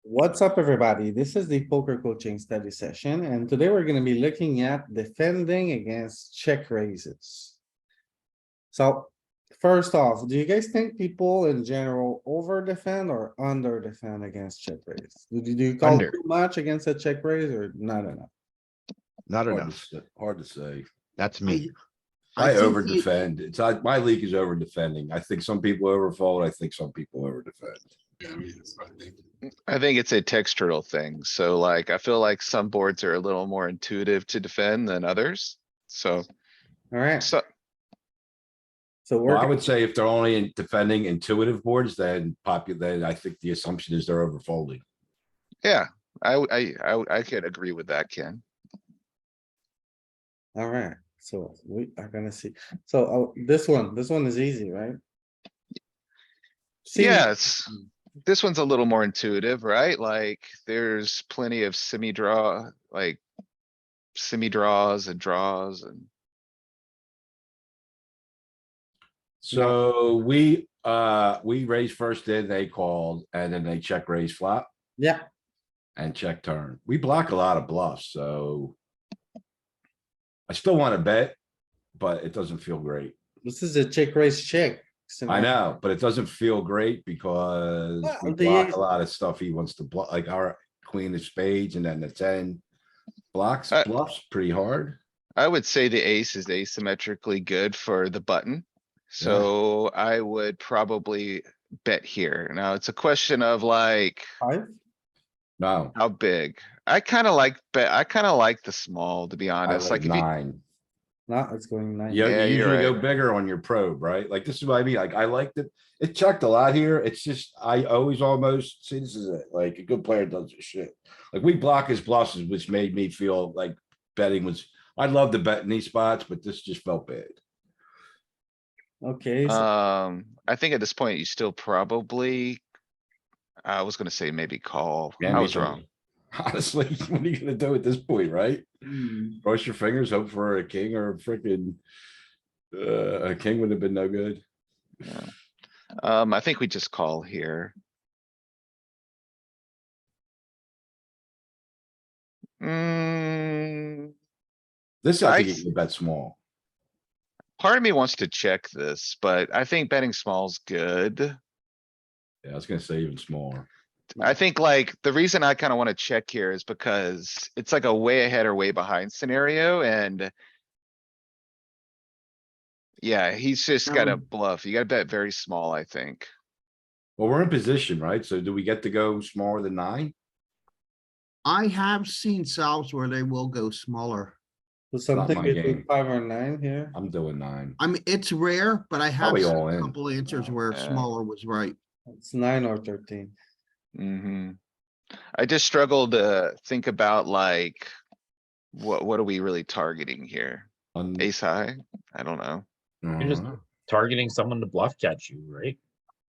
What's up, everybody? This is the poker coaching study session, and today we're gonna be looking at defending against check raises. So, first off, do you guys think people in general over defend or under defend against check raise? Do you call Under. too much against a check raise or not enough? Not Hard to enough. say- Hard to say. That's me. I think over the- defend. It's, my league is over defending. I think some people overfold. I think some people over defend. I think it's a textural thing. So like, I feel like some boards are a little more intuitive to defend than others. So, Alright, so so Well, I we're, would say if they're only in defending intuitive boards, then then I think the assumption is they're overfolding. yeah, I could agree with that, Ken. alright, so we are gonna see. So, this one is easy, right? See, Yes, this one's a little more intuitive, right? Like, there's plenty of semi-draw, like semi-draws and draws and So we raised first in, they called, and then they check raise flop yeah, and check turn. We block a lot of bluffs, so. I still wanna bet, but it doesn't feel great. this is a check raise check. I know, but it doesn't feel great because Well, we the block ace- a lot of stuff he wants to block, like our queen of spades and then the 10. Blocks, Uh, bluffs pretty hard. I would say the ace is asymmetrically good for the button. So I would probably bet here. Now, it's a question of like, Five, No, how big? I kinda like the small, to be I honest. like Like, if you, 9. no, it's going nine. Yeah, Yeah, you you're usually go right. bigger on your probe, right? Like, this is what I mean. Like, I liked it. It checked a lot here. It's just, I always almost, see, this is it. Like, a good player does this shit. Like, we block his bluffs, which made me feel like betting was, I'd love to bet in these spots, but this just felt bad. Okay, so I think at this point, you still probably. I was gonna say maybe call. Yeah, I me was too. wrong. Honestly, what are you gonna do at this point, right? Cross your fingers, hope for a king or a freaking. A king would have been no good. I think we just call here. Mm, This I I think you can bet small. part of me wants to check this, but I think betting small's good. Yeah, I was gonna say even smaller. I think like the reason I kinda wanna check here is because it's like a way ahead or way behind scenario and. Yeah, he's just gotta bluff. You gotta bet very small, I think. Well, we're in position, right? So do we get to go smaller than 9? I have seen solves where they will go smaller. so something my between game. 5 or 9 here. I'm doing 9. I mean, it's rare, but I have Probably seen all a in. couple answers where Yeah. smaller was right. It's 9 or 13. I just struggle to think about like. What are we really targeting here? Ace high? I don't know. You're just targeting someone to bluff catch you, right?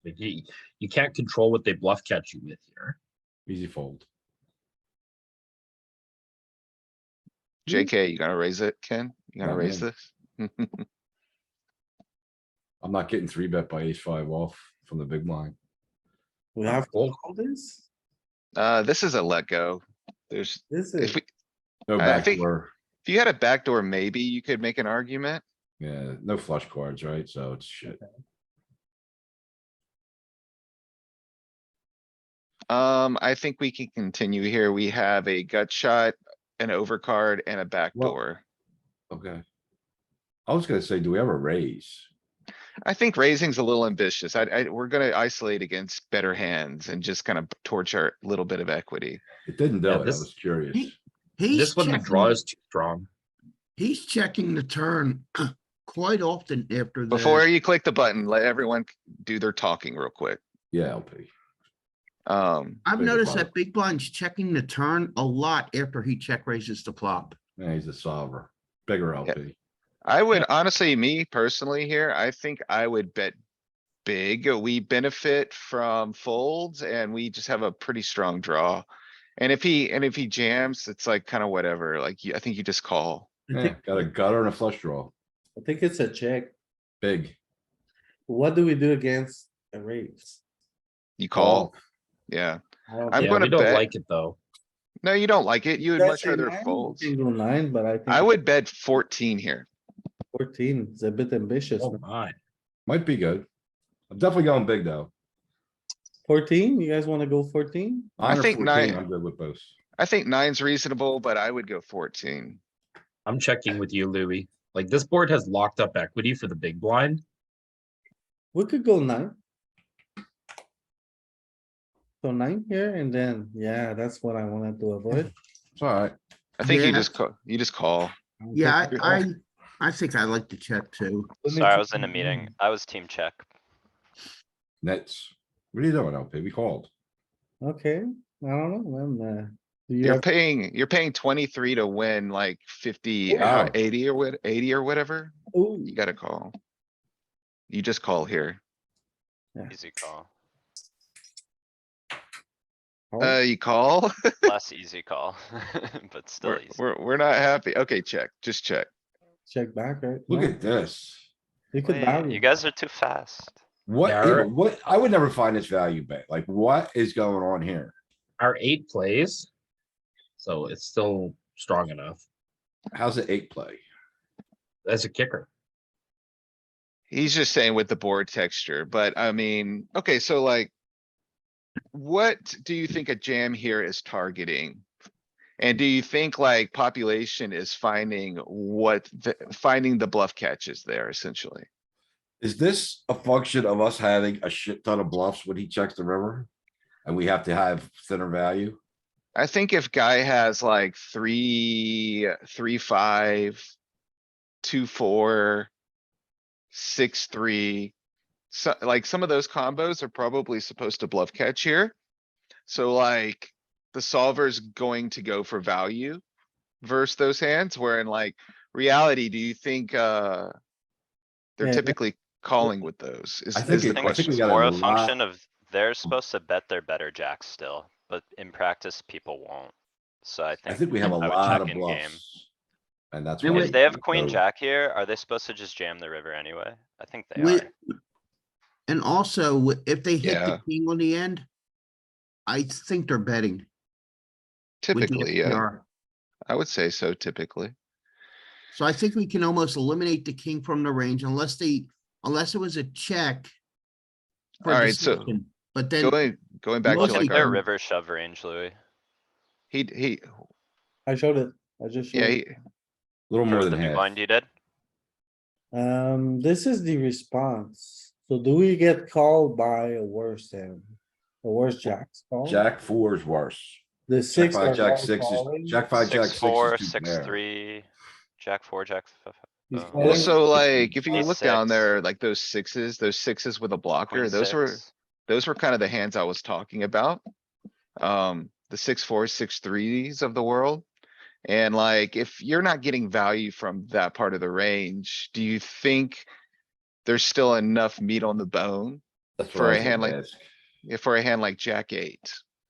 Like you can't control what they bluff catch you with here. Easy fold. JK, you gonna raise it, Ken? You gonna Not raise me. this? I'm not getting 3-bet by ace 5 off from the big blind. We have to Cool. call this? This is a let go. There's, This if is, we, No I think- backdoor. if you had a backdoor, maybe you could make an argument. Yeah, no flush cards, right? So it's shit. I think we can continue here. We have a gut shot, an overcard and a backdoor. Okay. I was gonna say, do we ever raise? I think raising's a little ambitious. We're gonna isolate against better hands and just kind of torch our little bit of equity. It didn't do Yeah, it. I this- was curious. He's This one, the draw checking, is too strong. he's checking the turn quite often after Before that. you click the button, let everyone do their talking real quick. Yeah, LP. I've bigger noticed blind. that big blind's checking the turn a lot after he check raises the flop. Yeah, he's a solver. Bigger LP. I would honestly, me personally here, I think I would bet big. We benefit from folds and we just have a pretty strong draw. And if he jams, it's like kinda whatever, like, I think you just call. I Yeah, think, got a gutter and a flush draw. I think it's a check. Big. What do we do against a raise? You call, yeah. I'm Yeah, gonna we don't bet. like it though. No, you don't like it. You would Guys much say rather nine? fold. You can go 9, but I think. I would bet 14 here. 14 is a bit ambitious. Oh no? my. Might be good. I'm definitely going big though. 14, you guys wanna go 14? 9 or think 14, nine- I'm good with both. I think 9's reasonable, but I would go 14. I'm checking with you, Louis. Like this board has locked up equity for the big blind. We could go 9. So 9 here and then, yeah, that's what I wanted to avoid. It's alright. I think you Yeah. just call, you just call. Yeah, Okay. I think I like to check too. Let me Sorry, I check was in a the meeting. game. I was team check. Nets. What are you doing, LP? We called. Okay, I don't know, man, do you You're have, paying 23 to win like 50, Wow. 80 or what, 80 or whatever. oh, You gotta call. You just call here. Easy call. oh, You call? Less easy call, but still We're, easy. we're not happy. Okay, check, just check. check back, right? Look No, at this. You could Wait, value. you guys are too fast. What, Yeah, yeah, our- but what, I would never find this value bet. Like, what is going on here? Our 8 plays. So it's still strong enough How's the 8 play? as a kicker. He's just saying with the board texture, but I mean, okay, so like. What do you think a jam here is targeting? And do you think like population is finding finding the bluff catches there essentially? Is this a function of us having a shit ton of bluffs when he checks the river? And we have to have thinner value? I think if guy has like 3, 3, 5, 2, 4, 6, 3. So like some of those combos are probably supposed to bluff catch here. So like the solver's going to go for value versus those hands where in like reality, do you think, they're Yeah, typically calling with those? I Is think the it- I think question. we It's got a more a lot- function of they're supposed to bet their better jacks still, but in practice, people won't. So I I think think we have a I would lot check of in game. bluffs. And that's. Yeah, why wait. If we they have can't queen go. jack here, are they supposed to just jam the river anyway? I think they With, are. and also, if they hit the Yeah. king on the end, I think they're betting. with the Typically, yeah, FPR. I would say so typically. So I think we can almost eliminate the king from the range unless it was a check. for Alright, so decision. But then, going back to mostly like Their our, river shove range, Louis, he, I showed it, I just showed yeah, it. he, A little more for than the big half. blind you did. This is the response. So do we get called by a worse hand? A worse jacks call? Jack 4 is worse. The Jack six. 5, are Jack all 6 is, calling. Jack 5, Jack 6 6, 4, is too 6, fair. 3, Jack 4, Jack. He's oh, calling. well, so like, if you Ace look down 6. there, like those sixes with a blocker, Queen those were. 6. Those were kind of the hands I was talking about. The 6, 4, 6, 3s of the world. And like, if you're not getting value from that part of the range, do you think there's still enough meat on the bone That's what for I a was hand gonna like, ask. for a hand like Jack 8?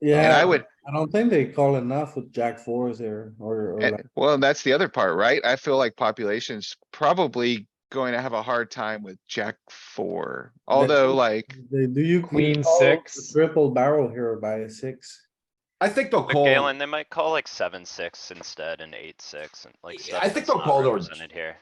Yeah, I would- I don't think they call enough with jack fours there or And, like, well, that's the other part, right? I feel like population's probably going to have a hard time with Jack 4, although like, do you? Queen call six. the Triple barrel here by a 6. I think they'll But call, Galen, they might call like 7-6 instead and 8-6 and like Yeah, stuff I think that's they'll not call their- represented here.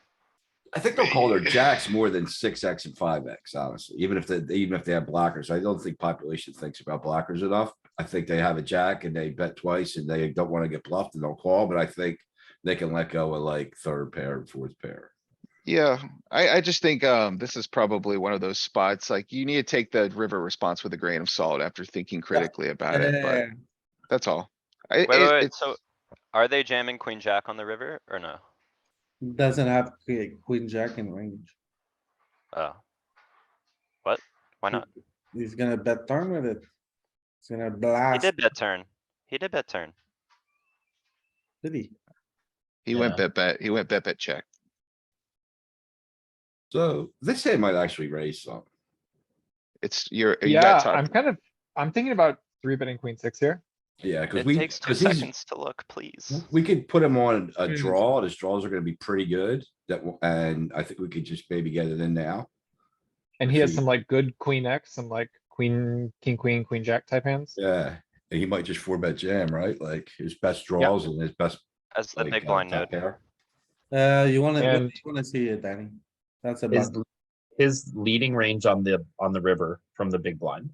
I think they'll call their jacks more than 6x and 5x, honestly, even if they have blockers. I don't think population thinks about blockers enough. I think they have a jack and they bet twice and they don't wanna get bluffed and they'll call, but I think they can let go of like third pair and fourth pair. yeah, I just think, this is probably one of those spots, like you need to take the river response with a grain of salt after thinking critically about it, but that's all. Wait, It's, so are they jamming queen jack on the river or no? Doesn't have queen jack in range. Oh. What? Why not? He's gonna bet turn with it. He's gonna He blast. did bet turn. He did bet turn. Did he? he went Yeah. bet, he went bet check. So this hand might actually raise some. It's, you Yeah, got top. I'm thinking about three betting queen six here. Yeah, cause It we, takes 2 cause he's, seconds to look, please. we could put him on a Hmm. draw. and His draws are gonna be pretty good. And I think we could just maybe get it in now. And he has See. some like good queen X, some like queen, king, queen, queen, jack type hands. Yeah, And he might just four bet jam, right? Like his best draws and his best. As the like, big blind top node. pair. You wanna, what do And- you wanna see it, Danny? That's a His, button. his leading range on the river from the big blind.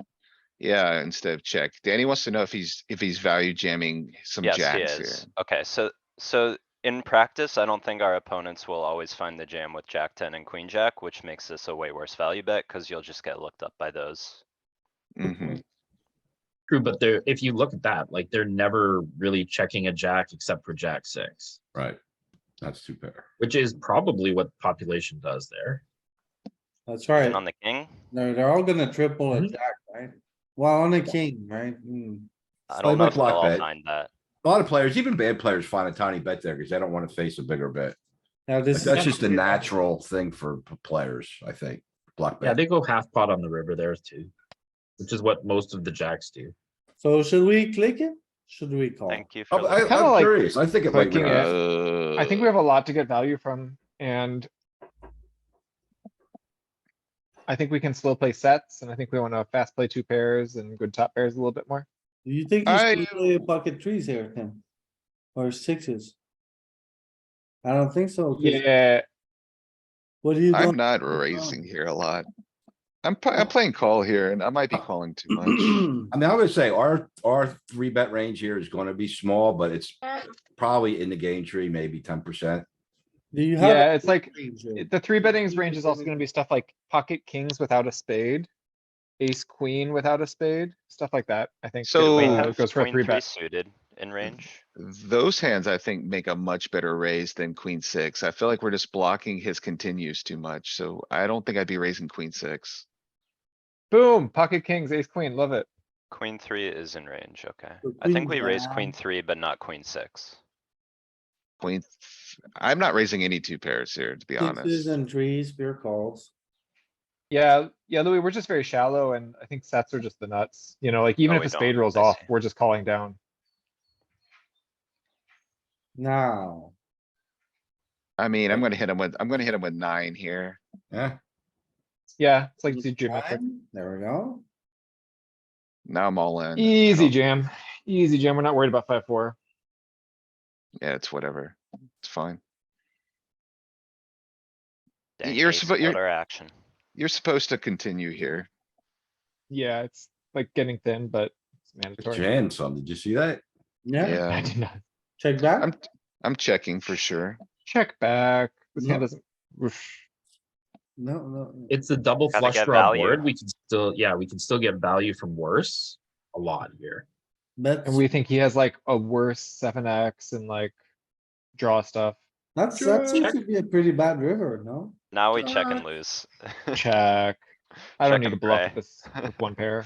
Yeah, instead of check. Danny wants to know if he's value jamming some Yes, he jacks here. is. Okay, so in practice, I don't think our opponents will always find the jam with jack ten and queen jack, which makes this a way worse value bet, cuz you'll just get looked up by those. Mhm. True, but they're, if you look at that, like they're never really checking a jack except for jack six, Right. That's two pair. which is probably what population does there. That's Even right. on the king, They're all gonna triple a Mhm. jack, right? Well, on a king, right? Hmm. I So don't I know might if they'll block all bet. find that. A lot of players, even bad players, find a tiny bet there because they don't want to face a bigger bet. Now Like, this is. that's just a natural thing for players, I think. Block Yeah, bet. they go half pot on the river there too, which is what most of the jacks do. So should we click it? Should we call? Thank you for I, looking. kinda I'm like curious. I think it might clicking reverse. it. I think we have a lot to get value from, and I think we can slow play sets, and I think we wanna fast play two pairs and good top pairs a little bit more. Do you think you I- should play pocket trees here, Tim? Or sixes? I don't think so. 'Cause Yeah, what do you do? I'm not raising here a lot. I'm playing call here and I might be calling too much. I mean, I'm gonna say our three bet range here is gonna be small, but it's probably in the game tree, maybe 10%. Do you have? yeah, a it's like, range here? the three bettings range is also gonna be stuff like pocket kings without a spade. Ace queen without a spade, stuff like that, I think. So- We Ooh, have Goes for a queen three three bet. suited in range. Those hands, I think, make a much better raise than queen six. I feel like we're just blocking his continues too much, so I don't think I'd be raising queen six. Boom, pocket kings, ace queen, love it. Queen three is in range, okay. So I think queen we raise jack. queen three, but not queen six. I'm not raising any two pairs here, to be Sixes honest. and trees, pure calls. Yeah, Louis, we're just very shallow and I think sets are just the nuts, you know, like even Oh, if we a spade don't. rolls I off, see. we're just calling down. Now, I mean, I'm gonna hit him with nine here. Yeah, Yeah, it's like geometric. there we go. Now I'm all in. I Easy don't- jam, easy jam. We're not worried about 5-4. Yeah, it's whatever. It's fine. Dang, You're ace supposed, quarter action. you're supposed to continue here. Yeah, it's like getting thin, but it's it's mandatory. jam some. Did you see that? Yeah, I Yeah, did not check back. I'm checking for sure. check back. This hand No. doesn't. Whoosh. No. It's a double Gotta flush get draw value. board. We can still, yeah, we can still get value from worse a lot here. But And we think he has like a worse 7x and like draw stuff. that seems to be a pretty bad river, no? Now we check and lose. Check. I Check don't need to and bluff pray. with this with one pair.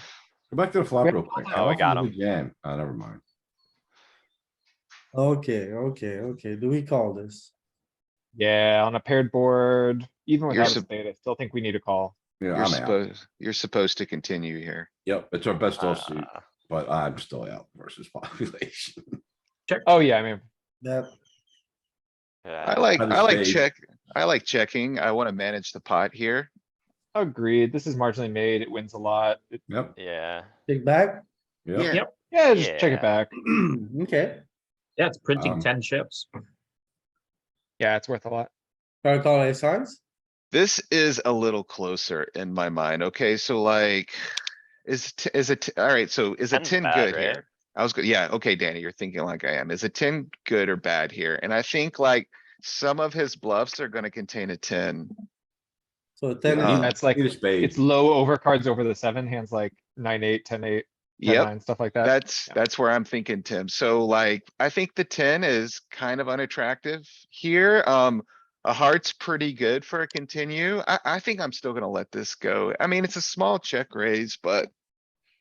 Go back to the flop Yep. real quick. Oh, How we often got do we him. jam? Oh, never mind. Okay. Do we call this? Yeah, on a paired board, even You're without a sup- spade, I still think we need a call. Yeah, I'm out. You're supposed to continue here. Yep, it's our best offsuit, Uh, but I'm still out versus population. Oh, yeah, I mean, That, yeah, I like spade. checking. I wanna manage the pot here. agreed. This is marginally made. It wins a lot. Yep, yeah. take back? yep. Yep. Yeah, just check Yeah. it back. Okay, Yeah, it's printing Um, 10 chips. Yeah, it's worth a lot. try to call a size? This is a little closer in my mind. Okay, so like, alright, so is a 10's 10 bad, good right? here? I was good. Yeah, okay, Danny, you're thinking like I am. Is a 10 good or bad here? And I think like some of his bluffs are gonna contain a 10. So ten, Yeah, is- That's like, Need a spade. it's low overcards over the 7 hands like 9-8, 10-8, 10-9, Yep, stuff like that. that's where I'm thinking, Tim. So like, I think the 10 is kind of unattractive here. A heart's pretty good for a continue. I think I'm still gonna let this go. I mean, it's a small check raise, but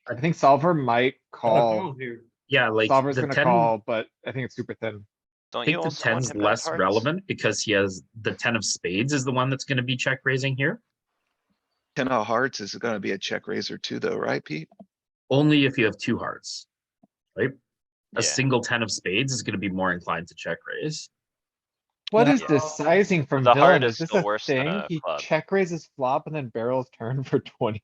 I think solver might call. Yeah, like Solver's the gonna 10, call, but I think it's super thin. I Don't you think the also want 10's him to have less hearts? relevant because he has the 10 of spades is the one that's gonna be check raising here. 10 of hearts is gonna be a check raiser too, though, right, Pete? Only if you have two hearts, right? A Yeah. single 10 of spades is gonna be more inclined to check raise. What Yeah. is this sizing from The heart Dylan? is Is this still a worse than thing? a He club. check raises flop and then barrels turn for 20%.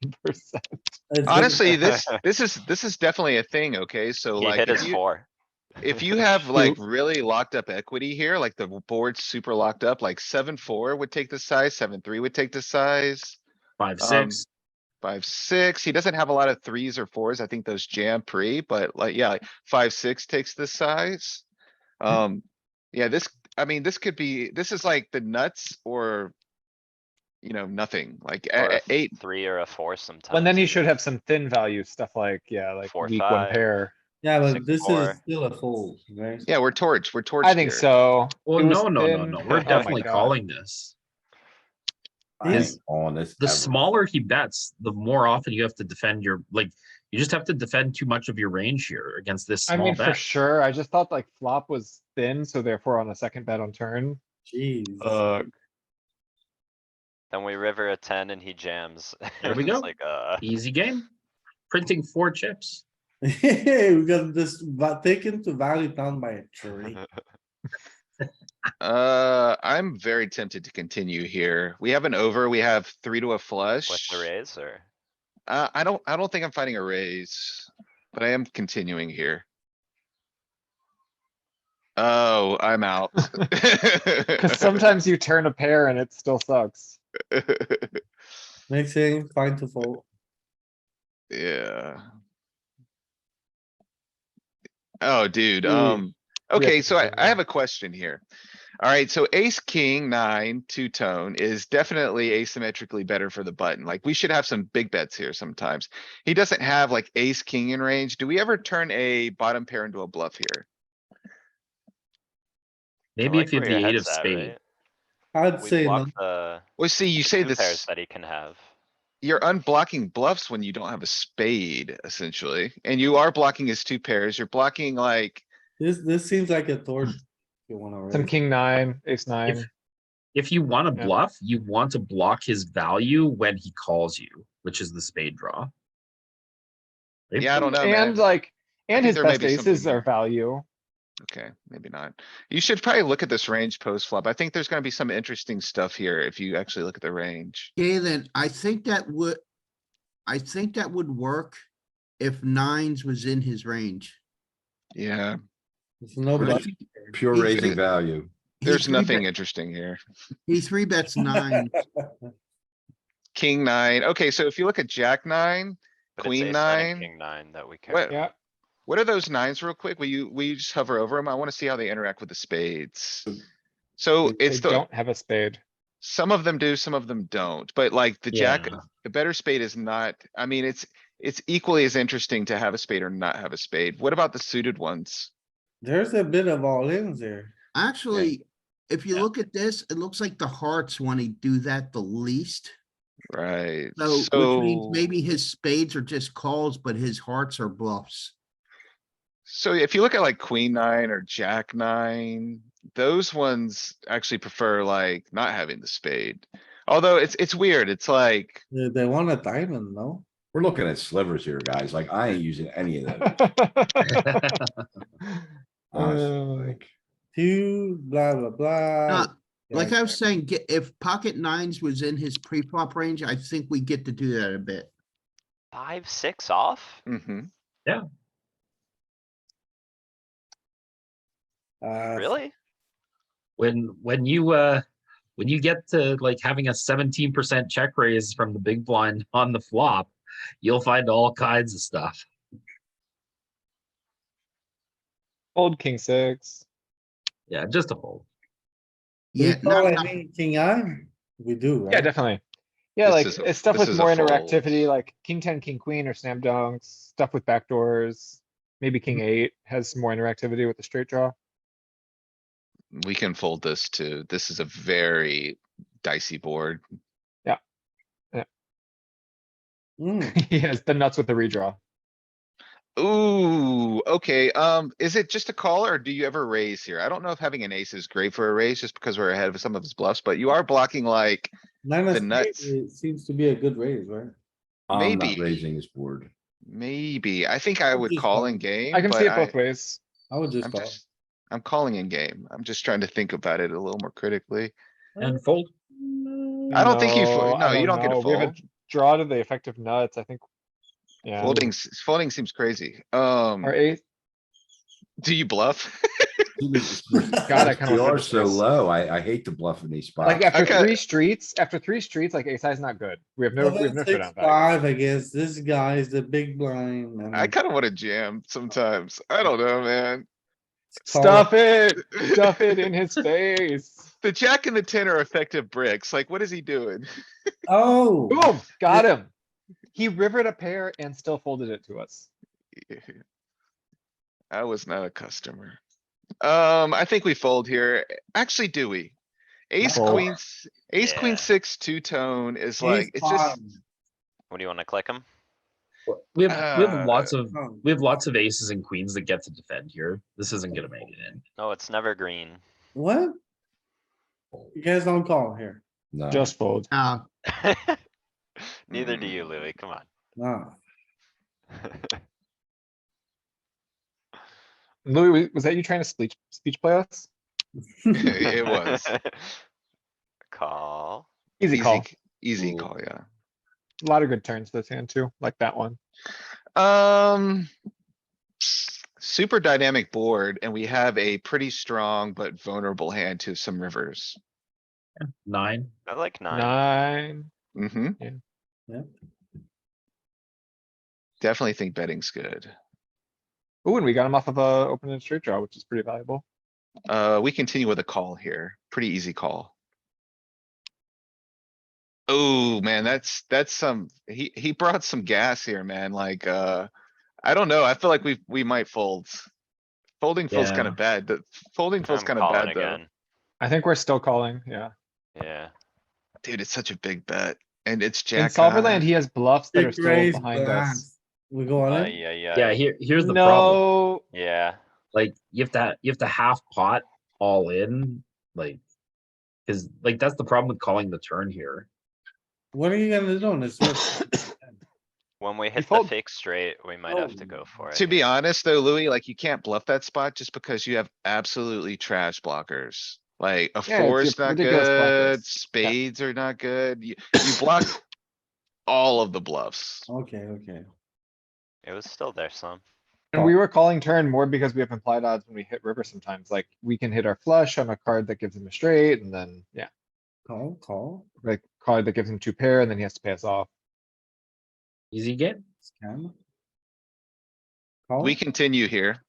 It's Honestly, good. this is definitely a thing, okay? So He like, hit his four. if you have like Shoot. really locked up equity here, like the board's super locked up, like 7-4 would take the size, 7-3 would take the size. 5-6. 5-6, he doesn't have a lot of threes or fours. I think those jam pre, but like, yeah, like 5-6 takes this size. Yeah, I mean, this is like the nuts or. Nothing, like Or a 8. 3 or a 4 sometimes. Well, then you even. should have some thin value stuff like, yeah, like 4, weak one 5. pair. Yeah, but 6, this is 4. still a fold, right? Yeah, we're torched I think here. so. Well, It was no. thin. We're Oh my definitely God. calling this. I Is- ain't on this. The ever. smaller he bets, the more often you have to defend your, like, you just have to defend too much of your range here against this I small mean, for bet. sure. I just thought like flop was thin, so therefore on a second bet on turn. Jeez. Then we river a 10 and he jams. There we It's go. like, Easy game. Printing 4 chips. We got this, but taken to value down by a tree. I'm very tempted to continue here. We have an over, we have 3 to a with flush. the raise or? I don't think I'm fighting a raise, but I am continuing here. Oh, I'm out. Cause sometimes you turn a pair and it still sucks. Mixing, fine to fold. Yeah. Oh, dude, We- we have okay, to so I continue. have a question here. Alright, so ace, king, 9, two-tone is definitely asymmetrically better for the button. Like, we should have some big bets here sometimes. He doesn't have like ace, king in range. Do we ever turn a bottom pair into a bluff here? I Maybe like if you have where your the 8 of head's at, spade. right? I'd We say no. block the Well, see, you say 2 pairs this, that he can have. you're unblocking bluffs when you don't have a spade, essentially. And you are blocking his 2 pairs. You're blocking like, This seems like a torch. If you wanna Some raise. king nine, ace nine. If you want to Yeah. bluff, you want to block his value when he calls you, which is the spade draw. Right? yeah, I don't know, And man. like, and think his there may best be something aces are there. value. Okay, maybe not. You should probably look at this range post flop. I think there's gonna be some interesting stuff here if you actually look at the range. Galen, I think that would work if nines was in his range. Yeah, There's no Right. bluff. Pure He- raising he- value. he there's three nothing bet- interesting here. He three bets nine. King 9. Okay, so if you look at jack 9, But it's queen ace 9 and 9. king 9 that we care What, about. Yeah, what are those nines real quick? Will you just hover over them? I wanna see how they interact with the spades. So they it's the, don't have a spade. some of them do, some of them don't, but like the jack, Yeah. the better spade is not, I mean, it's equally as interesting to have a spade or not have a spade. What about the suited ones? There's a bit of all ins there. Actually, if you Yeah. look at this, it looks like the hearts want to do that the least. Right, So, which means so, maybe his spades are just calls, but his hearts are bluffs. so if you look at like queen 9 or jack 9, those ones actually prefer like not having the spade. Although it's weird, it's like, They want a diamond, no? We're looking at slivers here, guys. Like, I ain't using any of them, honestly, like. Two, blah, blah, blah. Uh, Like Yeah. I was saying, if pocket nines was in his pre-flop range, I think we get to do that a bit. 5, 6 off? mhm. Really? When you get to like having a 17% check raise from the big blind on the flop, you'll find all kinds of stuff. Old king 6. Yeah, just a fold. We Yeah, call not, any king eye? We do, right? Yeah, definitely. Yeah, This like, is a- it's stuff this with is a more fold. interactivity, like king 10, king queen or slam dunks, stuff with backdoors. Maybe king 8 has more interactivity with the straight draw. We can fold this too. This is a very dicey board. Hmm, He has the nuts with the redraw. Ooh, okay, is it just a call or do you ever raise here? I don't know if having an ace is great for a raise just because we're ahead of some of his bluffs, but you are blocking like, nine of The spades, nuts. it seems to be a good raise, right? I'm not Maybe. raising this board. maybe. I think I would Just call call. in game, I can see but it both ways. I would just I'm call. just, I'm calling in game. I'm just trying to think about it a little more critically. And fold. I don't think you No, no, you don't get a We have a fold. draw to the effective nuts, I think. Yeah, Folding seems crazy. our ace, Do you bluff? God, I kinda You want are this so raise. low. I hate to bluff in these like spots. after Okay. three streets, like ace high is not good. We have no showdown value. 5 against this guy is the big blind I and. kinda wanna jam sometimes. I don't know, man. Stuff it in his face. The jack and the 10 are effective bricks. Like, what is he doing? Oh, Boom, got him. He rivered a pair and still folded it to us. I was not a customer. I think we fold here. Actually, do we? Ace, Fold. queens, ace, queen, Yeah. six, two-tone is ace like, it's just, five. What do you wanna click him? We have lots of Oh, we have lots of aces and queens that get to defend here. This isn't gonna make it in. No, it's never green. What? You guys don't call here. No. Just fold. Neither do you, Louis, come on. No. Louis, was that you trying to speech play us? it was. Call. Easy call. Easy Ooh. call, yeah. A lot of good turns this hand too, like that one. Super dynamic board and we have a pretty strong but vulnerable hand to some rivers. 9. I like 9. 9. Mm-hmm. Yeah. Definitely think betting's good. Ooh, and we got him off of a open and straight draw, which is pretty valuable. We continue with a call here. Pretty easy call. Oh, man, that's some, he brought some gas here, man. Like, I don't know. I feel like we might fold. Folding feels Yeah. kinda bad. Folding feels I'm kinda calling bad though. again. I think we're still calling, yeah. Yeah. Dude, it's such a big bet and it's In jack Solverland, he high. has bluffs that are Big still raise behind us. blast. We go on it? Yeah, Yeah, here's the problem. No, Yeah. Like you have to half pot all in, like, because like that's the problem with calling the turn here. What are you gonna do on this? When we hit the fold. fake straight, we might have to go for it. To be here. honest though, Louis, like you can't bluff that spot just because you have absolutely trash blockers. Like a Yeah, four it's is your not ridiculous good, blockers. spades are not good. You block all of the bluffs. Okay. It was still there some. and we were calling turn more because we have implied odds when we hit river sometimes, like we can hit our flush on a card that gives him a straight and then, yeah, Call, like card that gives him 2 pair and then he has to pay us off. Easy get. scam. We Call, continue here.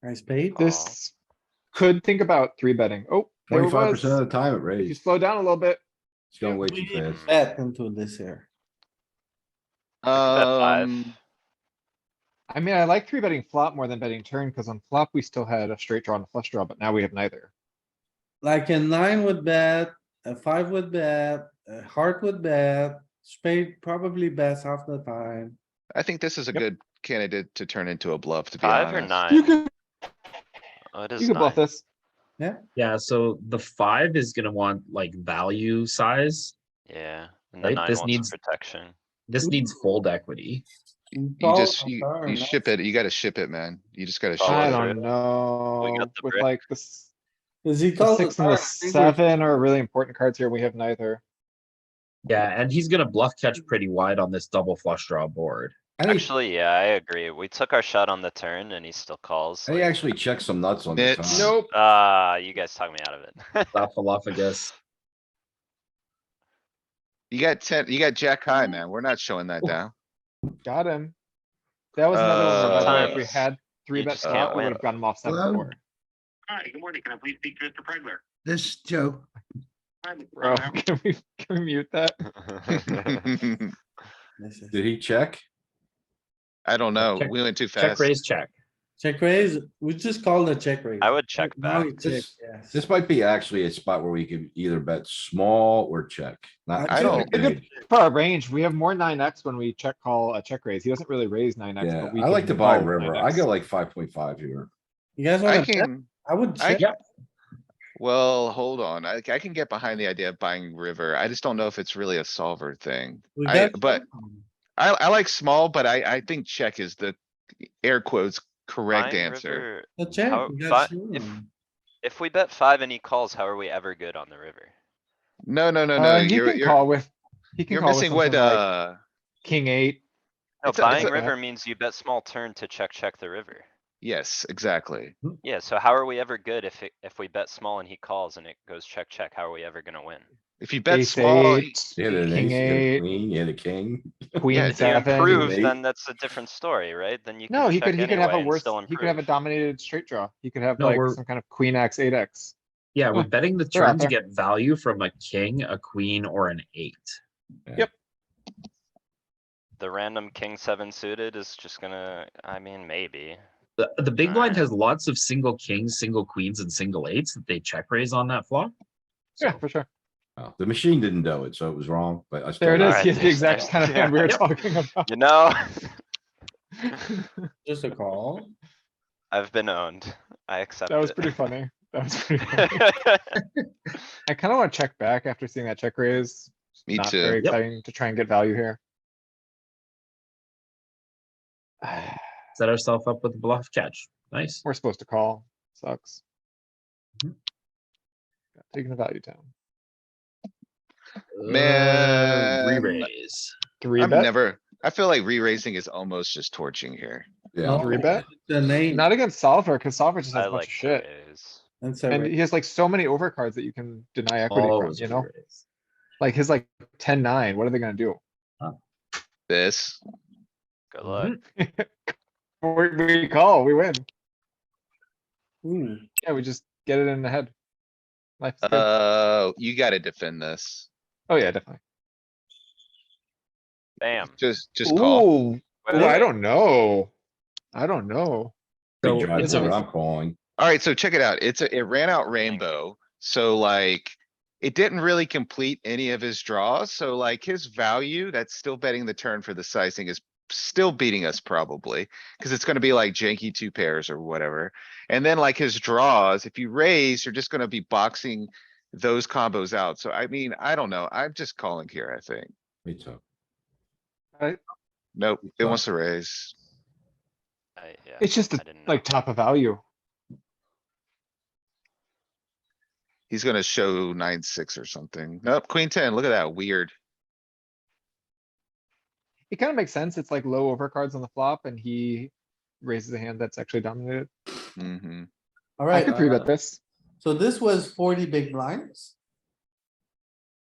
I spade. This could think about 3-betting. Oh, there it 25% was. of the time it If you raised. slow down a little bit. It's going way We too fast. bet into this here. Bet 5. I mean, I like 3-betting flop more than betting turn, because on flop, we still had a straight draw and a flush draw, but now we have neither. Like a 9 would bet, a 5 would bet, a heart would bet, spade probably bets half the time. I think this is a Yep. good candidate to turn into a bluff, to be 5 or honest. 9? You can, Oh, it you is can bluff 9. this. Yeah, so the 5 is gonna want like value size. Yeah. And the Right, 9 this wants needs- protection. This needs full equity. You Call just, on you turn, ship that's- it, you gotta ship it, man. You just gotta Follow ship I it. through. don't know, the with brick. like this, Is he the called? 6 and the 7 are really important cards here. We have neither. Yeah, and he's gonna bluff catch pretty wide on this double flush draw board. I think, Actually, yeah, I agree. We took our shot on the turn and he still calls. I think like, actually check some nuts on the Nits. time. Nope. You guys talk me out of it. Laphalophagus. You got 10, you got jack high, man. We're not showing that down. Got him. That was another one where, by the way, if we Sometimes had 3-bet just can't flop, we would win. have got him off Hello? 7-4. Hi, good morning. Can I please speak to Mr. Pregler? This Joe, Hi, Mr. Bro, Pregler. can we mute that? Did he check? I don't know. Check- We went too Check fast. raise check. Check raise, we just called the check raise. I would check Now back. he check, This- yes. This might be actually a spot where we could either bet small or check. Not I don't- big. For our range, we have more 9x when we check call a check raise. He doesn't really raise 9x, Yeah, but we I like to can buy call river. 9x. I go like 5.5 here. You guys I wanna bet? can, I would I- check. Yep. well, hold on. I can get behind the idea of buying river. I just don't know if it's really a solver thing. We I, got- but I like small, but I think check is the air quotes correct Fine answer. river. A check. How- You got fi- shown. If we bet 5 and he calls, how are we ever good on the river? No, no, no, no, He you're, can call with, he can you're call with missing what, something like king eight. No, It's a- buying it's a- river means you bet small turn to check the river. yes, exactly. Yeah, so how are we ever good if we bet small and he calls and it goes check? How are we ever gonna win? If you bet Ace small, eight, You hit an king ace, you hit a eight, queen, you hit a king. queen Yeah, If you seven. improve, eight. then that's a different story, right? Then you No, can he check could have a anyway and worse, still he could have a improve. dominated straight draw. He could have No, like we're- some kind of queen X, 8X. Yeah, we're Huh, betting the they're out turn to there. get value from a king, a queen, or an 8. The random king 7 suited is just gonna, I mean, maybe. The big blind Alright. has lots of single kings, single queens, and single 8s that they check raise on that flop. Yeah, So, for sure. Oh, the machine didn't do it, so it was wrong, but I still. There it is. Alright, He has the there's- exact there's- kind of hand we were Yep. talking about. You know, Just a call. I've been owned. I accept That was it. pretty funny. That was pretty funny. I kinda wanna check back after seeing that check raise. me Not very too. exciting to try and get value here. set ourselves up with a bluff catch. Nice. We're supposed to call. Sucks. Mhm. Taking the value down. Man. Re-raise. Three I'm bet, never, I feel like re-raising is almost just torching here. Yeah. Three bet? The name. not against solver, cause solver just has I a bunch like of shit. to raise. That's And a, he has like so many overcards that you can deny equity from, Always you know? re-raise. Like his like 10-9, what are they gonna do? This, Good luck. We call, we win. ooh, Yeah, we just get it in the head. Life's good. you gotta defend this. Oh yeah, definitely. Bam. Just call. Ooh, Wait, ooh, wait, I wait. don't know. I don't know. Big So drive it's river, a- I'm calling. Alright, so check it out. It ran out rainbow, so like. It didn't really complete any of his draws, so like his value, that's still betting the turn for the sizing is still beating us probably. Cause it's gonna be like janky 2 pairs or whatever. And then like his draws, if you raise, you're just gonna be boxing those combos out. So I mean, I don't know. I'm just calling here, I think. Me too. Nope, it wants to raise. Yeah, It's just I a, didn't know. like top of value. He's gonna show 9-6 or something. Nope, queen 10, look at that, weird. It kinda makes sense. It's like low overcards on the flop and he raises a hand that's actually dominated. Hmm. I alright, could three bet this. so this was 40 big blinds.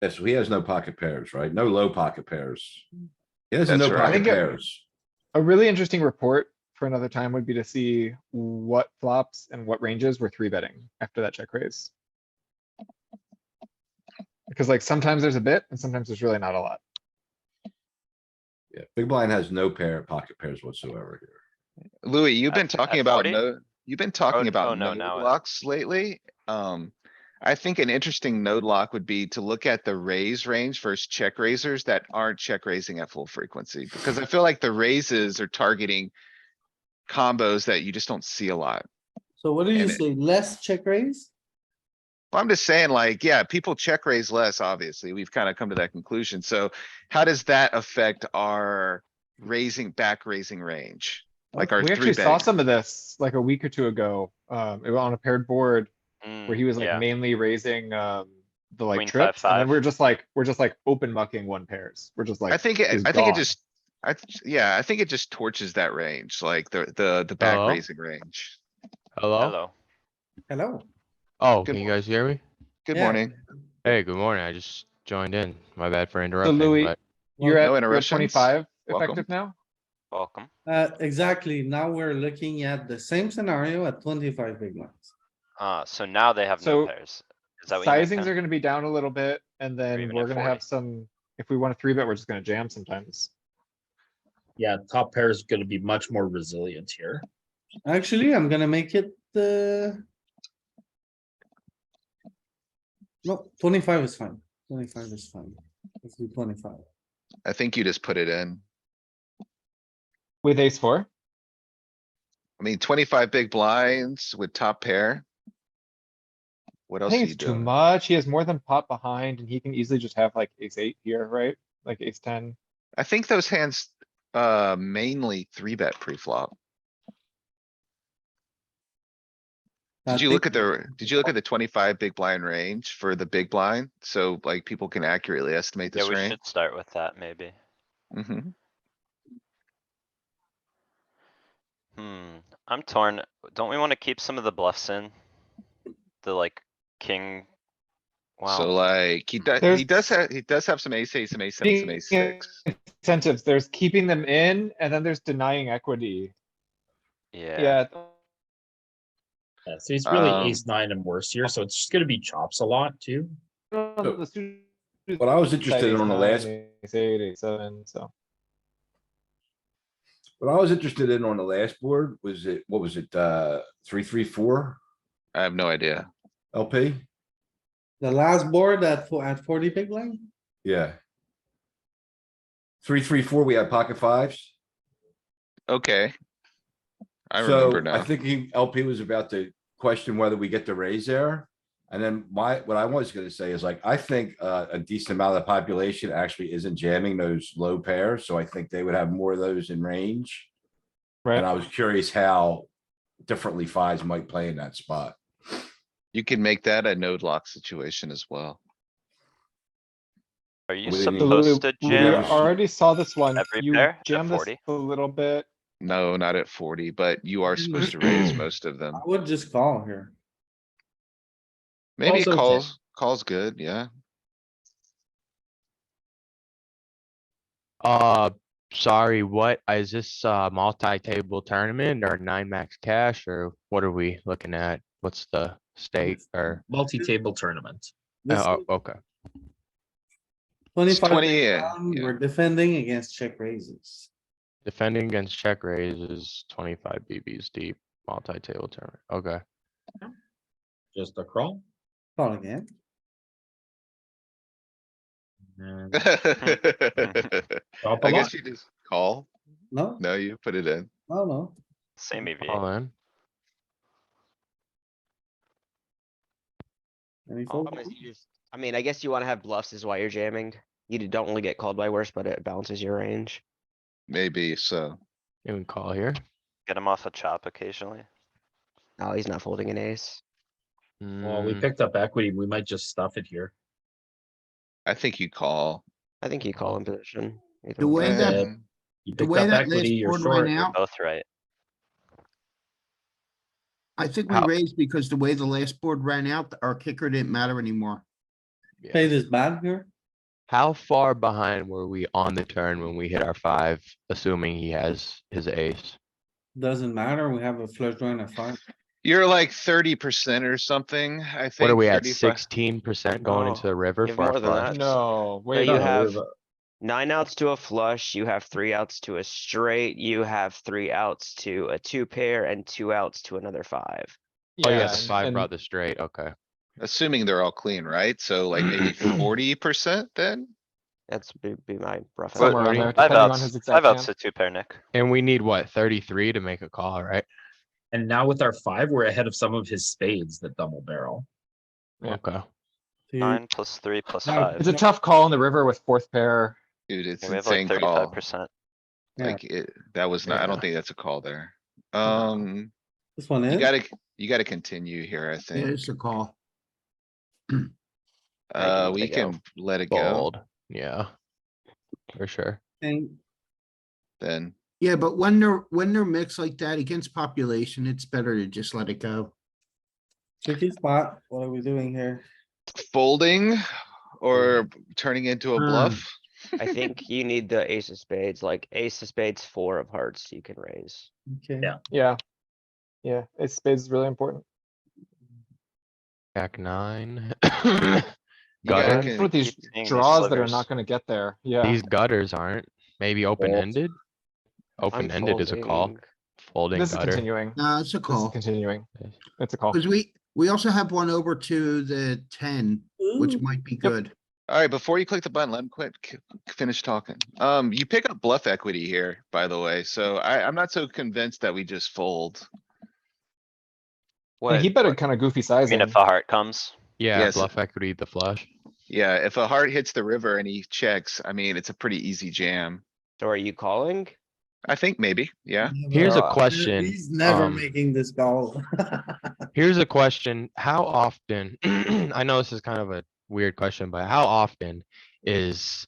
Yeah, so he has no pocket pairs, right? No low pocket pairs. He has That's no right. I pocket think it- pairs. A really interesting report for another time would be to see what flops and what ranges we're three betting after that check raise. Because like sometimes there's a bit and sometimes there's really not a lot. Yeah, big blind has no pocket pairs whatsoever here. Louis, you've been At- talking at about 40? you've been talking oh, about no, node now it- locks lately. I think an interesting node lock would be to look at the raise range versus check raisers that aren't check raising at full frequency. Because I feel like the raises are targeting combos that you just don't see a lot. So what do you And say? Less check raise? Well, I'm just saying like, yeah, people check raise less, obviously. We've kind of come to that conclusion. So how does that affect our back raising range? Like our We three actually saw bet? some of this like a week or two ago. It was on a paired board where he was like Yeah. mainly raising the like Queen trips. And then 5-5. we're just like open mucking one pairs. We're just like. I think, is I think it gone. just, yeah, I think it just torches that range, like the back Hello? raising range. Hello? Hello. Hello? Oh, Good can you morning. guys hear me? Good Yeah. morning. Hey, good morning. I just joined in. My bad for So interrupting, Louis, but you're No at, you're at interruptions. 25 Welcome. effective now? Welcome. Exactly. Now we're looking at the same scenario at 25 big blinds. So now they have no So, pairs. Is that what you meant, Sizings Ken? are gonna be down a little bit and then even we're at gonna 40. have some, if we wanna three bet, we're just gonna jam sometimes. Yeah, top pair is gonna be much more resilient here. Actually, I'm gonna make it, no, 25 is fine. 25 is fine. Let's do 25. I think you just put it in. With ace four, I mean, 25 big blinds with top pair. What I else are think you it's too doing? much. He has more than pot behind and he can easily just have like ace eight here, right? Like ace 10. I think those hands, mainly three bet pre-flop. Did you look at the 25 big blind range for the big blind? So like people can accurately estimate Yeah, this we range? should start with that maybe. Mhm. I'm torn. Don't we wanna keep some of the bluffs in? The like king. So Wow, like, he does have some ace eight, some ace seven, some ace six. Incentives, there's keeping them in and then there's denying equity. yeah. Yeah, Yeah, so he's really Um, ace nine and worse here, so it's just gonna be chops a lot too. the suited What I was side, interested in ace on the nine, last, ace eight, ace seven, so. what I was interested in on the last board was it, what was it, 3-3-4 I have no idea. LP? The last board at 40 big blind? Yeah. 3-3-4, we had pocket fives. Okay. I remember So I now. think LP was about to question whether we get the raise there. And then what I was gonna say is like, I think a decent amount of the population actually isn't jamming those low pairs, so I think they would have more of those in range. And I Right, was curious how differently fives might play in that spot. You can make that a node lock situation as well. Are you We didn't so even- Louis, supposed to we jam already saw this one. every You pair at jammed this 40? a little bit. No, not at 40, but you are supposed to raise most of them. I would just call here. Maybe Also, calls good, yeah. Sorry, what, is this multi-table tournament or 9 max cash or what are we looking at? What's the stake or, Multi-table tournament. This oh, is okay. 25 20, big yeah, blind, yeah. we're defending against check raises. Defending against check raises, 25 BBs deep, multi-table tournament, okay. Just a crawl. Call again. And I chop a lot. guess you just call. No, No, you put it in. no, no. Same EV. All in. Any Oh, fold? I mean, I guess you wanna have bluffs is why you're jamming. You don't only get called by worse, but it balances your range. Maybe so. You can call here. Get him off a chop occasionally. Oh, he's not folding an ace. Well, we Mm, picked up equity. We might just stuff it here. I think you call. I think you call in position. Either The way that, and- You the picked way up that equity, last you're board short. went out, Both right. I think we How- raised because the way the last board ran out, our kicker didn't matter anymore. yeah. Fade is bad here. How far behind were we on the turn when we hit our 5, assuming he has his ace? Doesn't matter. We have a flush draw and a five. You're like 30% or something, I think. What are we at, 35. 16% going into Oh, the river you have for our more than flush? that. No, So wait, you No, have we've, 9 outs to a flush, you have 3 outs to a straight, you have 3 outs to a 2 pair and 2 outs to another 5. Oh yeah, yeah, the 5 and brought the straight, okay. Assuming they're all clean, right? So like maybe 40% then? That's be my rough. somewhere around estimate. there, Five depending on his outs, exact 5 outs hand. to 2 pair, Nick. And we need what, 33 to make a call, right? and now with our 5, we're ahead of some of his spades that double barrel. Yeah. Okay. Two. 9 plus 3 plus No, 5. It's a tough call in the river with 4th pair. Dude, it's Yeah, we have like insane call. 35%. Yeah. Like it, that was not, I don't Yeah. think that's a call there. This one You is. gotta continue here, I Yeah, think. it's a call. let We it go. can let it go Fold, yeah. For sure. And then. Yeah, but when they're mixed like that against population, it's better to just let it go. tricky spot. What are we doing here? Folding or turning into a bluff? I think you need the ace of spades, like ace of spades, 4 of hearts you can raise. Okay. Yeah. Yeah. Yeah, ace of spades is really important. Jack 9. You gotta Gutter, con- With these Keep seeing these draws that are slivers. not gonna get there, yeah. these gutters aren't, maybe open-ended? I'm Open-ended is a call, folding. folding This is gutter. continuing. No, it's a This is call. continuing. It's a call. Cause we also have one over to the 10, which Ooh. might be good. Alright, before you click the button, let him finish talking. You pick up bluff equity here, by the way, so I'm not so convinced that we just fold. And he What, bet a what- kind of goofy I sizing. mean, if a heart comes, Yeah, Yes. bluff equity, the flush. Yeah, if a heart hits the river and he checks, I mean, it's a pretty easy jam. So are you calling? I think maybe, yeah. Here's a Uh, question. He's never um, making this call. Here's a question. How often, I know this is kind of a weird question, but how often is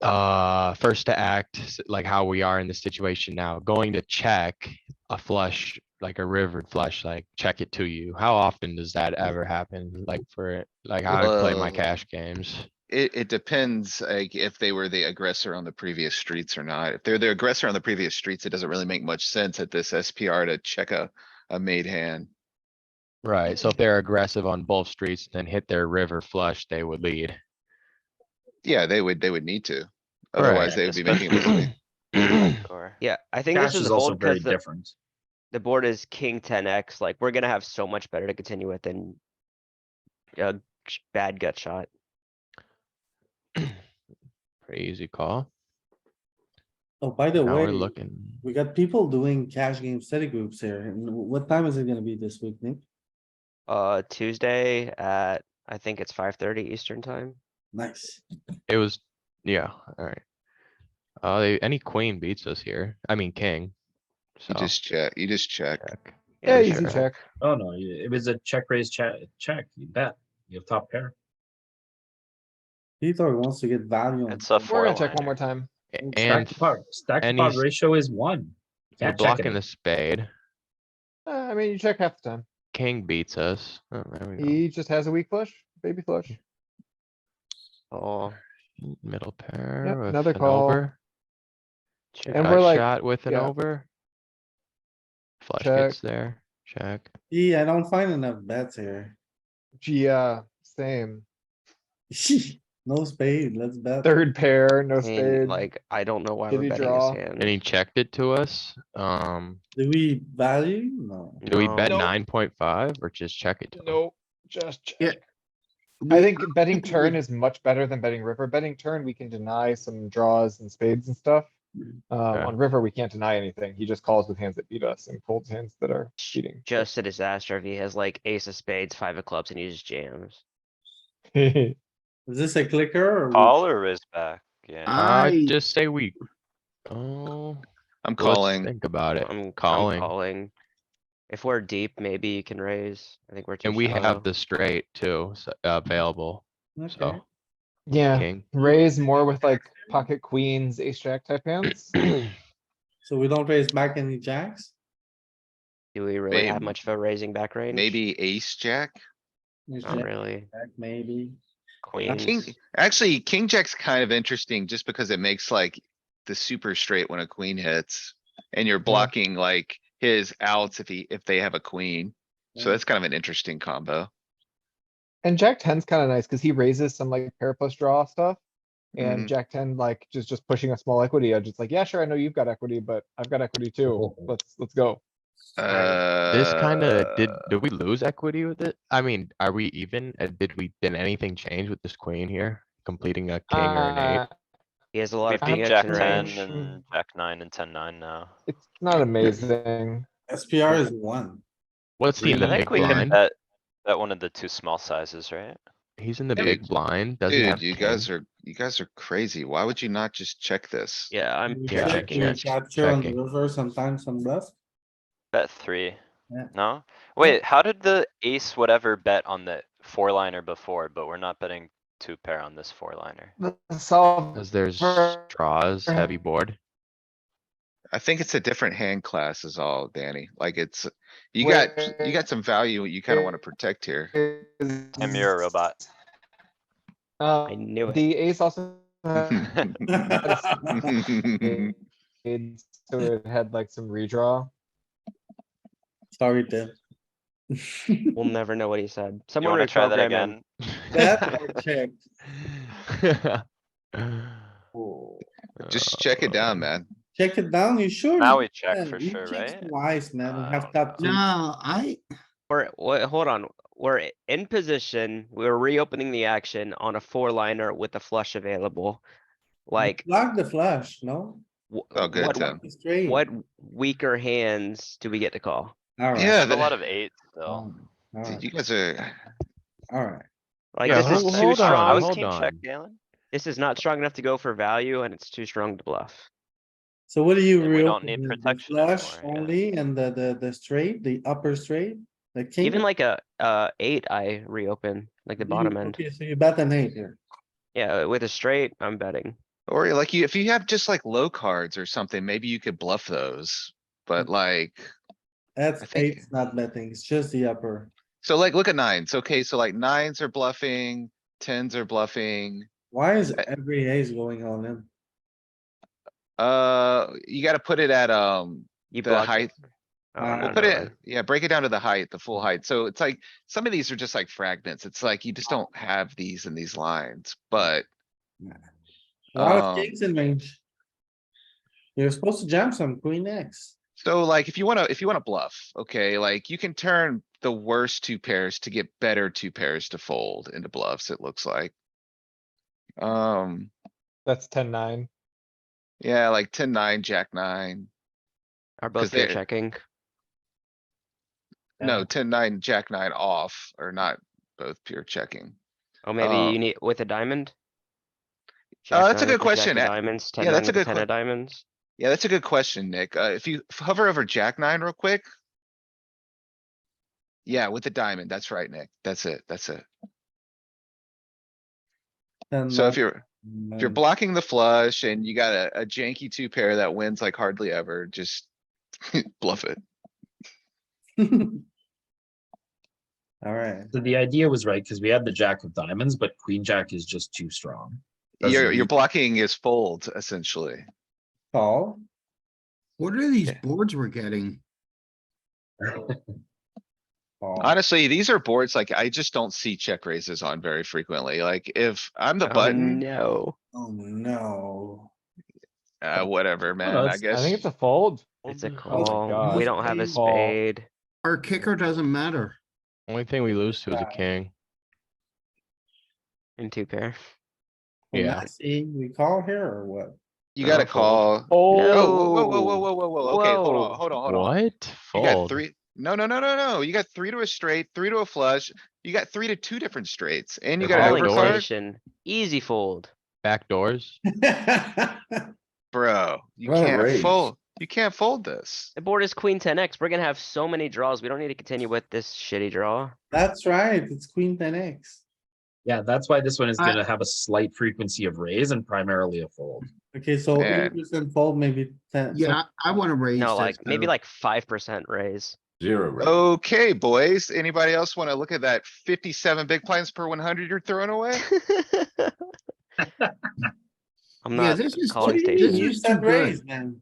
first to act, like how we are in this situation now, going to check a flush, like a river flush, like check it to you? How often does that ever happen? Like for, like how I play my Well, cash games? It depends, like, if they were the aggressor on the previous streets or not. If they're the aggressor on the previous streets, it doesn't really make much sense at this SPR to check a made hand. Right, so if they're aggressive on both streets, then hit their river flush, they would lead. Yeah, they would need to. Otherwise, Right. they would be making a Especially mistake. or Yeah, I think this Cash is is the also bold very because different. the board is king 10x, like, we're gonna have so much better to continue with than a bad gut shot. Pretty easy call. Oh, by the Now we're way, looking. we got people doing cash game study groups here. And what time is it gonna be this week, Nick? Tuesday at, I think it's 5:30 Eastern time. Nice. It was, yeah, alright. Any queen beats us here. I mean, king. So, You just check, you just check. check. Yeah, for easy sure. check. Oh, no, it was a check raise check, you bet. You have top pair. Peter wants to get value on. it's a We're gonna check one more four-liner. time. And Stack to any pot s- ratio is 1. we're Can't check blocking it. the spade. I mean, you check half the time. King beats us. Oh, there we go. He just has a weak flush, baby flush. Oh, Middle pair Yep, with another an call. over. check. And Gut we're like, shot with an yeah. over. Flush Check. gets there. Check. Yeah, I don't find enough bets here. Yeah, same. No spade, let's bet. Third pair, no I mean, spade. like, I don't know why we're Shitty betting draw. this hand. And he checked it to us. Do we value? No. Do we bet No. Nope. 9.5 or just check it to him? Nope, just Yeah. check. I We- think betting think turn we- is much better than betting river. Betting turn, we can deny some draws and spades and stuff. On river, we can't deny anything. He just calls with hands that beat us and folds hands that are cheating. Just a disaster if he has like ace of spades, 5 of clubs, and he just jams. Is this a clicker or? Call or raise back, yeah. I I, just say we. Oh, I'm let's calling. think about it. I'm Calling. calling. If we're deep, maybe you can raise. I think we're too And we shallow. have the straight too, available. Okay, So, Yeah, king. raise more with like pocket queens, ace jack type hands. so we don't raise back any jacks? Do we really have Maybe- much of a raising back range? Maybe ace jack? There's Not jack, really. maybe. Queens. King, actually, king jack's kind of interesting just because it makes like the super straight when a queen hits. And you're blocking like his outs if they have a queen. So Yeah. that's kind of an interesting combo. And jack 10's kinda nice, cuz he raises some like pair plus draw stuff. And Mhm. jack 10 like just pushing a small equity edge. It's like, yeah, sure, I know you've got equity, but I've got equity too. Let's go. This kinda, did Uh, we lose equity with it? I mean, are we even? Did anything change with this queen here? Completing a king or an eight? He has a lot We of I have beat PX Jack in 10 range. and Jack 9 and 10-9 now. It's not amazing. SPR is 1. What's he in the I big think we can blind? bet one of the 2 small sizes, right? He's in the Dude, big blind. Does he have Dude, king? you guys are crazy. Why would you not just check this? Yeah, I'm We pure Yeah, check, checking we it. capture on the checking. river sometimes some bluff. Bet 3. Yeah. No? Wait, how did the ace whatever bet on the 4-liner before, but we're not betting 2 pair on this 4-liner? Solve. Cause there's for- draws, heavy board. I think it's a different hand class is all, Danny. Like it's, you got some value you kinda wanna protect here. Tim, you're a robot. I knew it. The ace also. had Sorry, spades, So it had like some redraw. Sorry, Tim. We'll never know what he said. You Someone wanna try that reprogram him. again? Bet or check? just check it down, man. Check it down, you sure? Now you we check can. for You sure, check right? Twice, man. We I have don't top two. no, I, Hold on. We're in position. We're reopening the action on a 4-liner with a flush available. Like, Block the flush, no? Oh, good, what, Tim. Straight. what weaker hands do we get to call? Alright. Yeah, Have a that- lot of 8 still. Dude, Alright, you guys are, alright. Like, Yeah, this is hold too on, strong. I was hold king check, on. Galen. This is not strong enough to go for value and it's too strong to bluff. So what do you And we don't reopen? need The protection flush anymore, yeah. only and the straight, the upper straight, the king? Even like a, 8, I reopen, like the bottom end. Okay, so you bet an 8 here. Yeah, with a straight, I'm betting. Or like you, if you have just like low cards or something, maybe you could bluff those. But like, That's I think- 8's not betting, it's just the upper. so like, look at nines. Okay, so like nines are bluffing, tens are bluffing. Why is every ace going all in? You gotta put it at, You the block it. height. Oh, We'll no, We'll put never it, mind. yeah, break it down to the height, the full height. So it's like, some of these are just like fragments. It's like, you just don't have these in these lines, but. A lot of Um, kings in range. You're supposed to jam some queen X. So like, if you wanna bluff, okay, like you can turn the worst two pairs to get better two pairs to fold into bluffs, it looks like. That's 10-9. Yeah, like 10-9, jack-9. Are 'Cause both pure they- checking? No, 10-9, jack-9 off are not both pure checking. Oh, maybe Uh, you need with a diamond? that's a Jack-9 good with the jack question. of diamonds, Yeah, 10-9 that's a with the good 10 que- of diamonds. Yeah, that's a good question, Nick. If you hover over jack-9 real quick. Yeah, with the diamond, that's right, Nick. That's it, that's it. And So if you're Mm. blocking the flush and you got a janky two pair that wins like hardly ever, just bluff it. Alright, So the idea was right, because we had the jack of diamonds, but queen jack is just too strong. Doesn't You're need- blocking his fold essentially. call. What are these Yeah. boards we're getting? Call. Honestly, these are boards like I just don't see check raises on very frequently. Like if I'm the Oh, button, no. Oh no. whatever, man, I it's- guess. I think it's a fold. It's a my call. God. We don't have a Call. spade. Our kicker doesn't matter. Only thing we lose to is a king. In 2 pair. Yeah. See, we call here or what? You gotta Oh, fold. call. Oh, Oh, whoa. Okay, hold Whoa. on, hold on, hold on. What? You got Fold. three. No. You got 3 to a straight, 3 to a flush. You got 3 to 2 different straights and you They're got an Calling backdoors. overcard. station. Easy fold. Back doors. Bro, you Run a can't raise. fold. You can't fold this. The board is queen 10x. We're gonna have so many draws. We don't need to continue with this shitty draw. That's right, it's queen 10x. Yeah, that's why this one is I- gonna have a slight frequency of raise and primarily a fold. Okay, so Man. 80% fold, maybe 10. Yeah, I wanna raise No, this. like, maybe though. like 5% raise. Zero raise. Okay, boys, anybody else wanna look at that 57 big blinds per 100 you're throwing away? I'm Yeah, not this is calling too- station. this You is said too raise, good. man.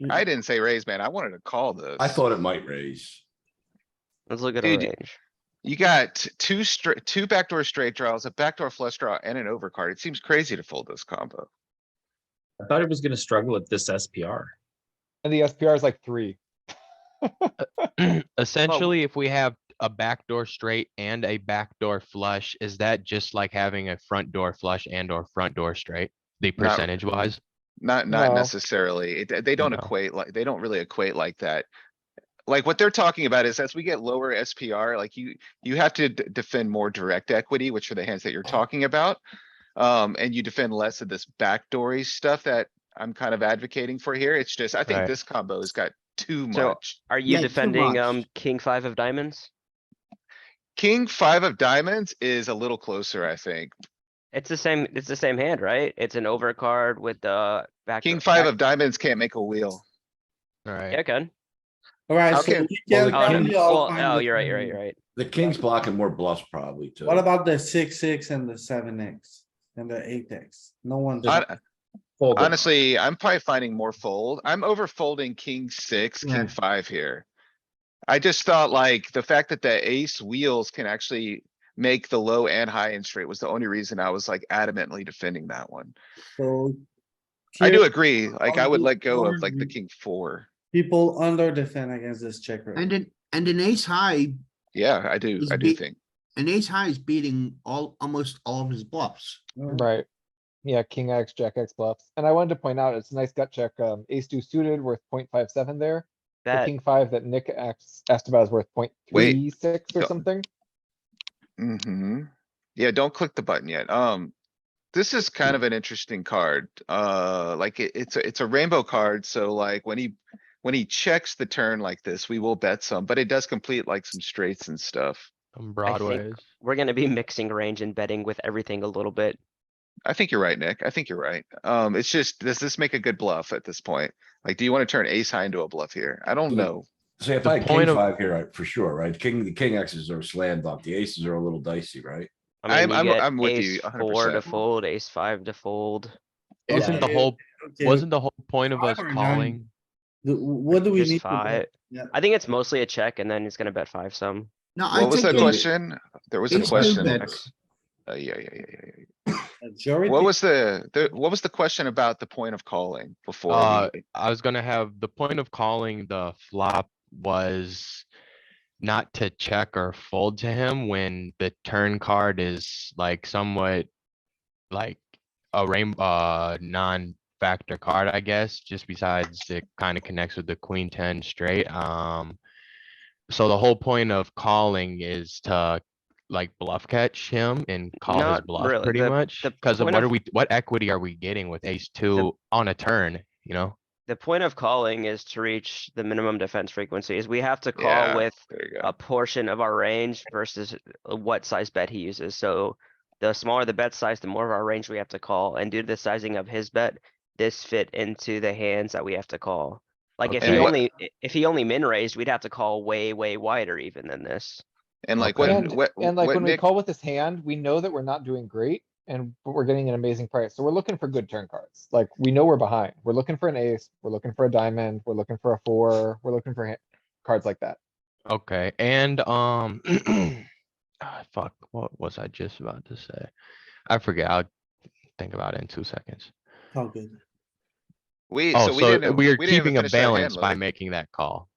I didn't say raise, man. I wanted to call this. I thought it might raise. Let's look at a Dude, range. You got two backdoor straight draws, a backdoor flush draw and an overcard. It seems crazy to fold this combo. I thought it was gonna struggle at this SPR. and the SPR is like 3. Essentially, if we have a backdoor straight and a backdoor flush, is that just like having a front door flush and or front door straight? The Not- percentage wise? Not No. necessarily. They don't No. equate like, they don't really equate like that. Like what they're talking about is as we get lower SPR, like you have to defend more direct equity, which are the hands that you're talking about. And you defend less of this backdoory stuff that I'm kind of advocating for here. It's just, I think Right. this combo has got too So- much. Are you Yeah, too defending, much. king 5 of diamonds? King 5 of diamonds is a little closer, I think. It's the same hand, right? It's an overcard with the back. King 5 of diamonds can't make a wheel. Alright. Yeah, good. Alright, How so can- we well, can the Oh, no, probably all well, find oh, the you're right, same. right. The king's blocking more bluffs probably too. What about the 6x and the 7x and the 8x? No one. Just- Fold it. Honestly, I'm probably finding more fold. I'm over folding king 6, Yeah. king 5 here. I just thought like the fact that the ace wheels can actually make the low and high end straight was the only reason I was like adamantly defending that one. So. I do here, agree, like I on would the let go of board, like the we- king 4. People under defend against this check raise. And an ace high, Yeah, I do beat- think. an ace high is beating almost all of his bluffs. Right. Yeah, king X, jack X bluffs. And I wanted to point out, it's a nice gut check. Ace 2 suited worth 0.57 there. The That, king 5 that Nick asked about is worth 0.36 or Go- something. Yeah, don't click the button yet. This is kind of an interesting card. Like it's a rainbow card, so like when he checks the turn like this, we will bet some, but it does complete like some straights and stuff. Some I think broadways. we're gonna be mixing range and betting with everything a little bit. I think you're right, Nick. I think you're right. It's just, does this make a good bluff at this point? Like, do you wanna turn ace high into a bluff here? I don't Yeah. know. See, if The I had king point of- 5 here, for sure, right? The king X's are slam dunk. The aces are a little dicey, right? I mean, you get I'm with ace you 4 to 100%. fold, ace 5 to fold. Isn't the Okay, whole, okay, wasn't the whole point of Five us or nine? calling? What do we Just need? to bet? five. Yeah, I think it's mostly a check and then he's gonna bet 5 some. No, I What was think the question? There was a ace two question. bets. Yeah. majority. What was what was the question about the point of calling before? I was gonna have, the point of calling the flop was not to check or fold to him when the turn card is like somewhat like a non-factor card, I guess, just besides it kind of connects with the queen 10 straight. So the whole point of calling is to like bluff catch him and call his Not bluff really. pretty much. The Cause of point what of- are we, what equity are we getting with ace two on a turn, you know? The point of calling is to reach the minimum defense frequencies. We have to call Yeah, with there you go. a portion of our range versus what size bet he uses. So the smaller the bet size, the more of our range we have to call. And due to the sizing of his bet, this fit into the hands that we have to call. Like if he Okay. only min raised, we'd have to call way wider even than this. And like Okay. And like what when we Nick, call with this hand, we know that we're not doing great but we're getting an amazing price. So we're looking for good turn cards. Like we know we're behind. We're looking for an ace, we're looking for a diamond, we're looking for a 4, we're looking for cards like that. Okay, and fuck, what was I just about to say? I forget, I'll think about it in 2 seconds. How good. Oh, so we so didn't. we are we didn't even keeping a finish our hand, balance by Louis. making that call.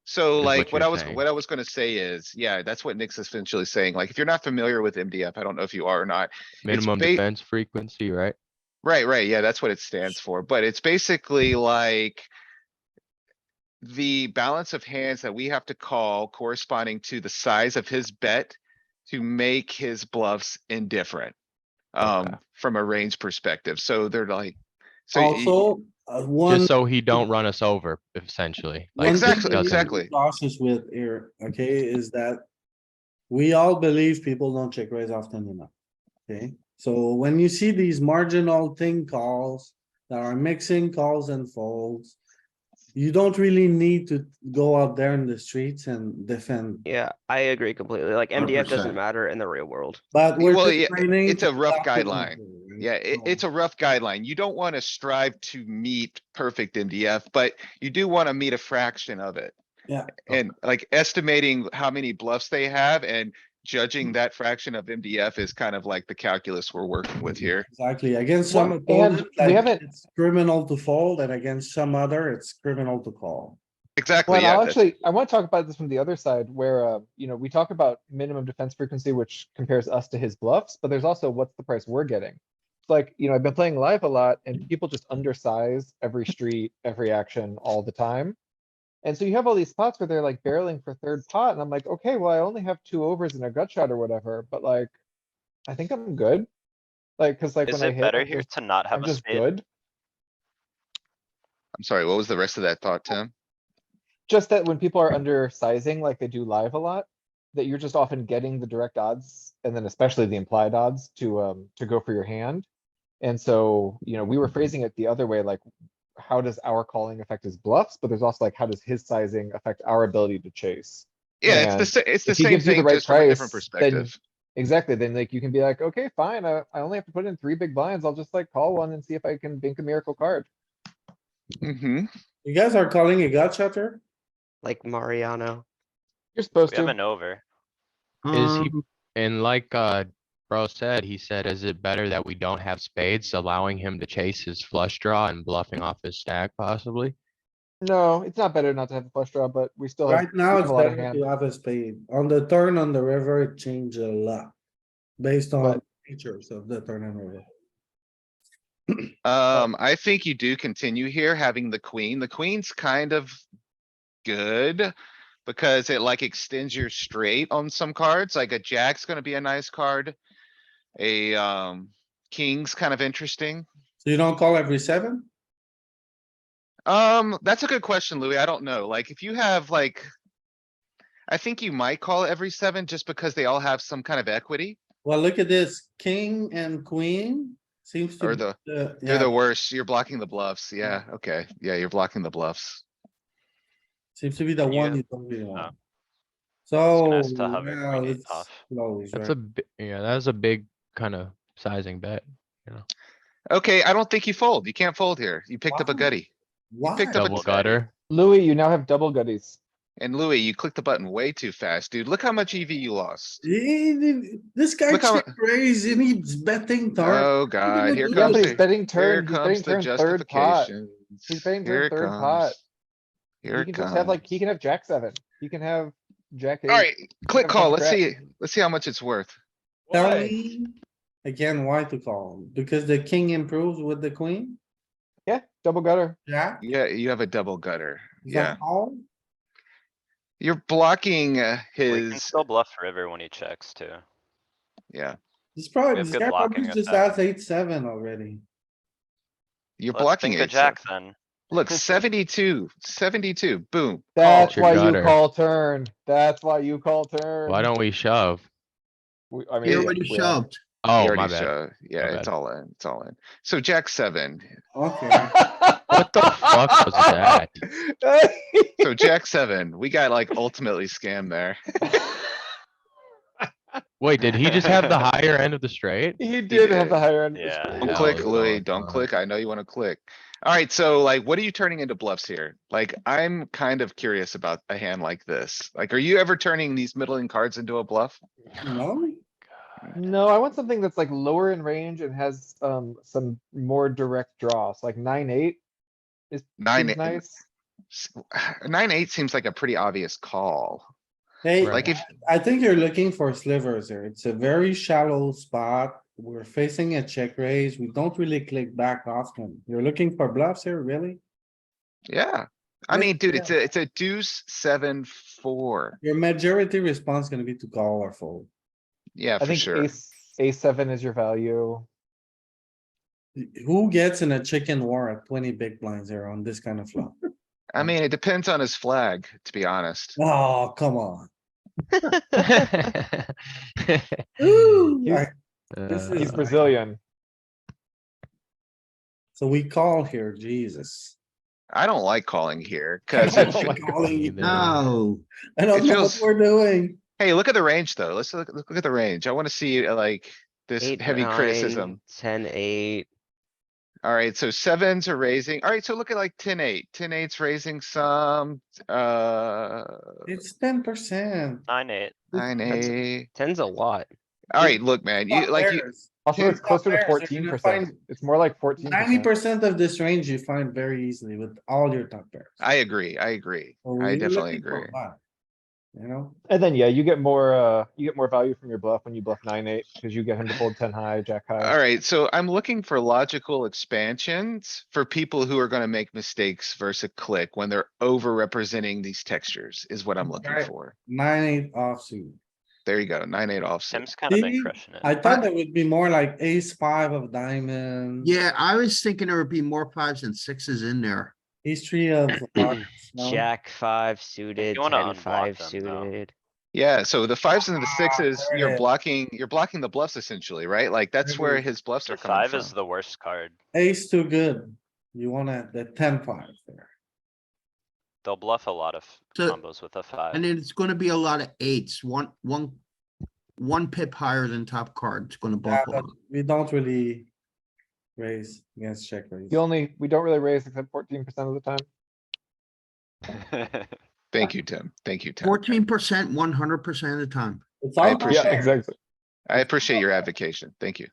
So is like what you're saying. what I was gonna say is, yeah, that's what Nick's essentially saying. Like, if you're not familiar with MDF, I don't know if you are or not. Minimum defense frequency, right? Right, yeah, that's what it stands for, but it's basically like. The balance of hands that we have to call corresponding to the size of his bet. To make his bluffs indifferent. Okay. From a range perspective, so they're like. So Also, one. Just so he don't run us over, essentially. one Like, thing Exactly, we need to be exactly. Cautious with here, okay, is that. We all believe people don't check raise often enough, okay? So when you see these marginal thing calls that are mixing calls and folds. You don't really need to go out there in the streets and defend, Yeah, I agree completely. Like MDF doesn't 100%. matter in the real world. but we're Well, just yeah, training it's to a rough stop it guideline. here, right? Yeah, it's a rough guideline. You don't wanna strive to meet perfect MDF, but you do wanna meet a fraction of it. Yeah. And like estimating how many bluffs they have and judging that fraction of MDF is kind of like the calculus we're working with here. Exactly, against Well, some and opponent, we like, haven't- it's criminal to fold, and against some other, it's criminal to call. Exactly, Well, yeah. I'll that's- actually, I wanna talk about this from the other side where, we talk about minimum defense frequency, which compares us to his bluffs, but there's also what's the price we're getting. It's like, I've been playing live a lot and people just undersize every street, every action all the time. And so you have all these spots where they're like barreling for third pot and I'm like, okay, well, I only have 2 overs and a gut shot or whatever, but like, I think I'm good. Like, cause like Is when I it hit, better I'm here just, to not have I'm a just spade? good. I'm sorry, what was the rest of that thought, Tim? Just that when people are undersizing like they do live a lot, that you're just often getting the direct odds and then especially the implied odds to go for your hand. And so, we were phrasing it the other way, like, how does our calling affect his bluffs? But there's also like, how does his sizing affect our ability to chase? Yeah, And it's the if he same gives you the thing, right just from a different price, then- perspective. Exactly, then like you can be like, okay, fine, I only have to put in 3 big blinds, I'll just like call one and see if I can bink a miracle card. Mm-hmm. You guys are calling a gut shutter? Like Mariano. You're supposed We have to. an over. Is he, Um, and like, bro said, he said, is it better that we don't have spades, allowing him to chase his flush draw and bluffing off his stack possibly? No, it's not better not to have a flush draw, but we still have. Right now, we it's have a lot of better hand. to have a spade. On the turn on the river, it changed a lot. Based on But- features of the turn and river. I think you do continue here having the queen. The queen's kind of good. Because it like extends your straight on some cards, like a jack's gonna be a nice card. King's kind of interesting. So you don't call every 7? That's a good question, Louis. I don't know. Like, if you have like. I think you might call every 7 just because they all have some kind of equity. Well, look at this, king and queen seems to. Or be They're yeah, the worst. You're blocking the bluffs. Yeah, okay. Yeah, you're blocking the bluffs. seems to be the Can you- one you don't really want. gonna So, ask to hover yeah, queen eight let's off. close, That's right? yeah, that was a big kind of sizing bet, you know. Okay, I don't think you fold. You can't fold here. You picked up a Why? gutty. Why? picked up a Double gutty. gutter. Louis, you now have double gutties. And Louis, you clicked the button way too fast, dude. Look how much EV you lost. This guy Look how check raise and he's betting turn. Oh, What are God, you here gonna Yeah, comes but do? he's betting here turn, he's betting comes the turn third pot. justification. He's betting Here turn it third pot. comes. Here He it can just have like, he comes. can have jack 7. He can have jack 8. Alright, click have a call. bunch of Let's see how much it's worth. Tell Why? me again why to call, because the king improves with the queen, Yeah, double gutter. jack, Yeah, you have a double gutter. is Yeah, that all? you're blocking We can his, still bluff river when he checks too. yeah, This We probably, have this good guy probably blocking just effect. has 8-7 already. you're Let's blocking think the it. jack then. Look, 72, boom. That's your why you gutter. call turn. That's why you call turn. Why don't we shove? I He mean, already we are. shoved. He Oh, already my bad. showed. Yeah, My it's bad. all in, it's all in. So jack 7. Okay, What the fuck was that? So jack 7, we got like ultimately scammed there. Wait, did he just have the higher end of the straight? He did have the did. higher end. of the Yeah. straight. Don't hell click, is Louis, going don't on? click. I know you wanna click. Alright, so like, what are you turning into bluffs here? Like, I'm kind of curious about a hand like this. Like, are you ever turning these middling cards into a bluff? no, No, I want something that's like lower in range and has, some more direct draws, like 9-8. Is, Nine, seems nice. 9-8 seems like a pretty obvious call. hey, Like if, I think you're looking for slivers here. It's a very shallow spot. We're facing a check raise. We don't really click back often. You're looking for bluffs here, really? yeah. I Let's- mean, dude, it's a deuce 7-4. Your majority response gonna be to call or fold. Yeah, I for think sure. A7 is your value. Who gets in a chicken war at 20 big blinds here on this kind of flop? I mean, it depends on his flag, to be honest. Oh, come on. Ooh, He's- this He's is- Brazilian. So we call here, Jesus. I don't like calling here, cuz I it, don't fe- like Calling you. Either. No, I don't It know what feels- we're doing. hey, look at the range though. Let's look at the range. I wanna see like this 8, heavy 9, criticism. 10, 8. Alright, so 7s are raising. Alright, so look at like 10-8. 10-8's raising some, It's 10%. 9-8. 9-8. 10's a lot. Alright, look, man, you like you, Also, it's closer to 14%. It's more like 14%. 90% of this range you find very easily with all your top pairs. I agree, I agree. So I you're definitely looking for agree. that, You know, And then, yeah, you get more value from your bluff when you bluff 9-8, because you get him to fold 10 high, jack high. Alright, so I'm looking for logical expansions for people who are gonna make mistakes versus a click when they're over representing these textures is what I'm looking Right. for. 9-8 offsuit. There you go, 9-8 offsuit. Tim's kinda been See, crushing it. I thought that would be more like ace-5 of diamonds. yeah, I was thinking there would be more 5s and 6s in there. Ace-3 of hearts, no? Jack 5 suited, you wanna 10, 5 unblock them, though. suited. Yeah, so the 5s and the 6s, there it you're is. blocking the bluffs essentially, right? Like that's There it where is. his bluffs The are coming 5 is from. the worst card. Ace too good. You wanna, the 10-5 there. They'll bluff a lot of So- combos with a 5. And it's gonna be a lot of 8s, one pip higher than top card. It's gonna Yeah, bump a but lot. we don't really raise against check raise. We don't really raise except 14% of the time. Thank you, Tim. Thank you, Tim. 14%, 100% of the time. It's I all appreciate top it. pairs. Exactly. I appreciate your advocation. Thank you.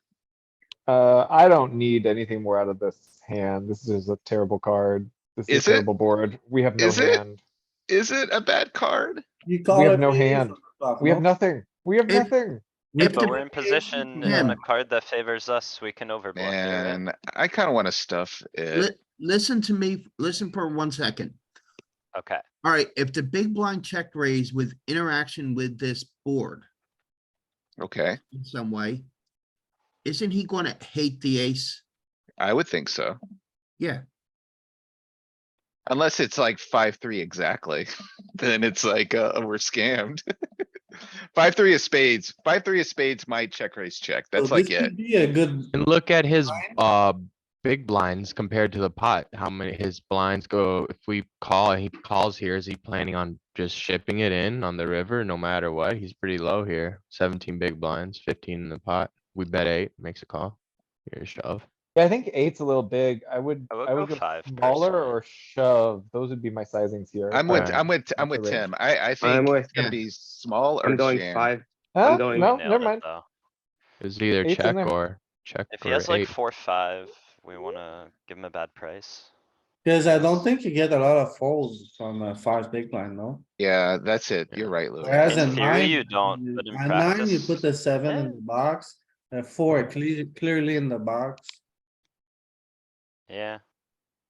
I don't need anything more out of this hand. This is a terrible card. This is Is a it? terrible board. We have no Is it? hand. Is it a bad card? You call have it no ace hand. on the flop, We have no? nothing. We have If- nothing. We if But the- we're in position in Tim. a card that favors us, we can overblock it, right? Man, I kinda wanna stuff it. Listen to me, listen for 1 second. Okay, Alright, if the big blind check raise with interaction with this board Okay, in some way. isn't he gonna hate the ace? I would think so. Yeah, Unless it's like 5-3 exactly, then it's like, we're scammed. 5-3 of spades, 5-3 of spades might check raise check. So That's like this it. could be a good, And look at his big blinds compared to the pot, how many his blinds go, if we call, he calls here, is he planning on just shipping it in on the river no matter what? He's pretty low here, 17 big blinds, 15 in the pot. We bet 8, makes a call. Here's shove. Yeah, I think eight's a little big. I would I would go go 5 smaller personally. or shove. Those would be my sizings here. I'm with, Alright. I'm with, I'm Not the with range. Tim. I think with it's gonna him. be small or I'm going jam. 5. Huh? going- No, We never nailed it, mind. though. It's either Eight's in check there. or check If he or has like 8. 4-5, we wanna give him a bad price. cause I don't think you get a lot of folds from a 5 big blind, no? Yeah, that's it. Yeah. You're right, Louis. Whereas In in theory, 9, you don't, but in at 9, you put practice, the 7 eh. in the box, 4 clearly in the box, Yeah.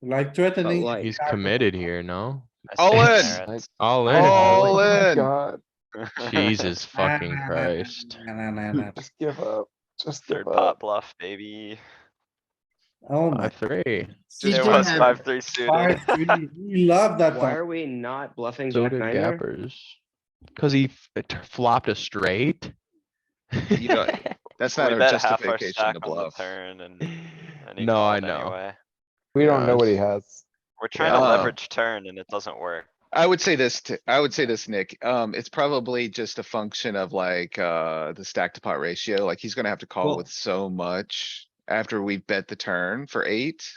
like threatening. like- He's attack with committed the- here, no? I All see in. merits. All in. All Oh my in. God, Jesus Nah, fucking nah, nah, Christ. nah, nah, nah, nah. just give up. Just give Third up. pot bluff, baby. Oh my. 5-3. It Just was have- 5-3 suited. 5-3, we love that. Why one. are we not bluffing So Jack did 9 there? gappers. Cause he flopped a straight. You know, that's not We a bet half our justification stack to on the bluff. turn and he No, I called know. anyway. We don't know what he Yes. has. We're trying to Yeah. leverage turn and it doesn't work. I would say this, I would say this, Nick. It's probably just a function of like, the stack to pot ratio. Like he's gonna have to call Well- with so much after we bet the turn for 8.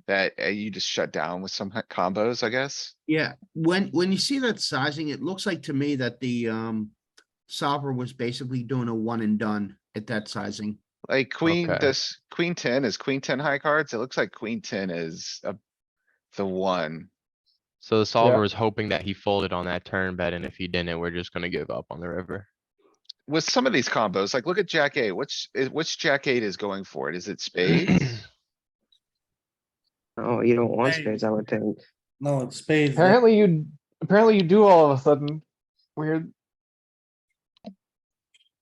That you just shut down with some combos, I guess. yeah, when you see that sizing, it looks like to me that the solver was basically doing a one and done at that sizing. Like queen, Okay. this queen 10 is queen 10 high cards. It looks like queen 10 is the one. So the solver Yeah. was hoping that he folded on that turn bet, and if he didn't, we're just gonna give up on the river. With some of these combos, like look at Jack 8. Which Jack 8 is going for it? Is it spades? Oh, you don't want Hey. spades, I would think. No, it's spades. Apparently you do all of a sudden. Weird.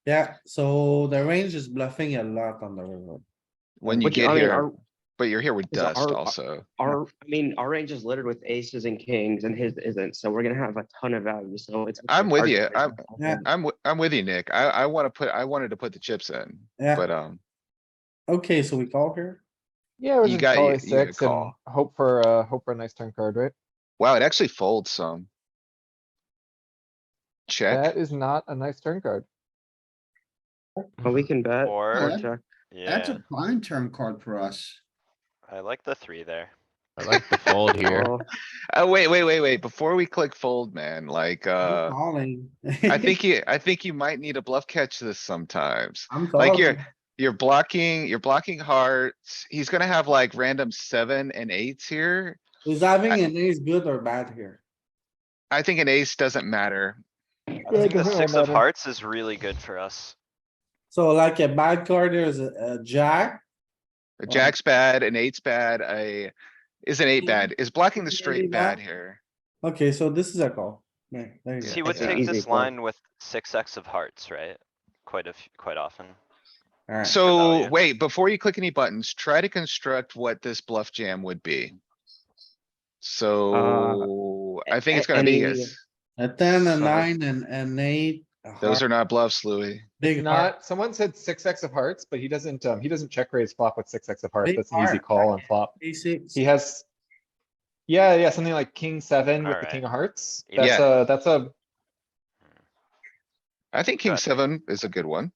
Yeah, so the range is bluffing a lot on the river. When you Which, get I mean, here, but you're here with is dust our- also. Our range is littered with aces and kings and his isn't, so we're gonna have a ton of value, so it's. I'm with hard to you. break I'm- this off. Yeah. I'm with you, Nick. I wanted to put the chips in, Yeah. but, Okay, so we call here. Yeah, we're You just got- call you a gotta 6 and call. hope for a nice turn card, right? wow, it actually folds some. Check. That is not a nice turn card. But we can bet Or- or Yeah. check. That's Yeah, a prime turn card for us. I like the 3 there. I like the fold here. Oh, Oh, wait. Before we click fold, man, like, I'm calling. I think you might need a bluff catch this sometimes. I'm Like calling. you're blocking hearts. He's gonna have like random 7 and 8s here. Is having an ace good or bad here? I think an ace doesn't matter. I Yeah, it think the doesn't really 6 of matter. hearts is really good for us. So like a bad card, there's a jack. A jack's bad, an 8's bad, is an 8 bad? Is blocking the Maybe straight bad. bad here? Okay, so this is a call. Yeah, there you So go. he would It's an take easy this call. line with 6x of hearts, right? Quite often. Alright, So value. wait, before you click any buttons, try to construct what this bluff jam would be. So I think it's gonna be, any- a 10, a So- 9 and an 8. those are not bluffs, Louis. Big heart. Not, someone said 6x of hearts, but he doesn't check raise flop with 6x of hearts. Big That's an easy heart, call on flop. A6. He has. Yeah, something like king 7 with the Alright. king of hearts. Yeah. That's a, I think king Got it. 7 is a good one.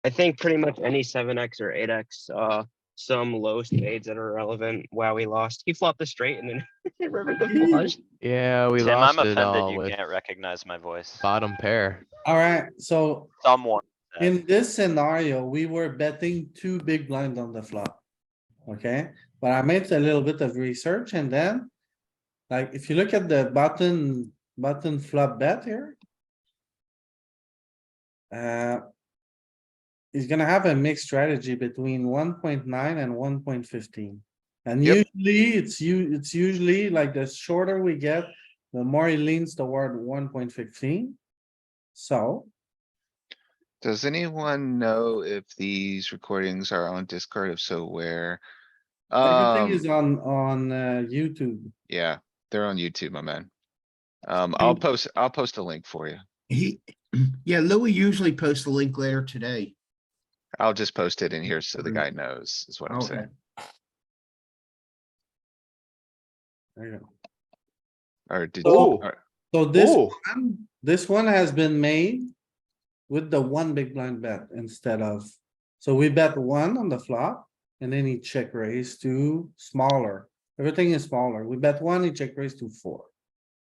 I think pretty much any 7x or 8x, some low spades that are irrelevant. Wow, we lost. He flopped the straight and then rivered the flush. Yeah, we Tim, lost I'm it offended all you with can't recognize my voice. bottom pair. Alright, so Someone. said. in this scenario, we were betting 2 big blind on the flop. Okay, but I made a little bit of research and then. Like, if you look at the button flop bet here. He's gonna have a mixed strategy between 1.9 and 1.15. And Yep. usually it's usually like the shorter we get, the more he leans toward 1.15. So. Does anyone know if these recordings are on Discord? If so, where? Everything is on YouTube. Yeah, they're on YouTube, my man. Hey. I'll post a link for you. Yeah, Louis usually posts the link later today. I'll just post it in here so the guy knows, is what I'm Okay. saying. There you go. Or did, Oh. or- So this one has been made with the one big blind bet instead of, so we bet one on the flop and then he check raise to smaller. Everything is smaller. We bet one, he check raise to 4.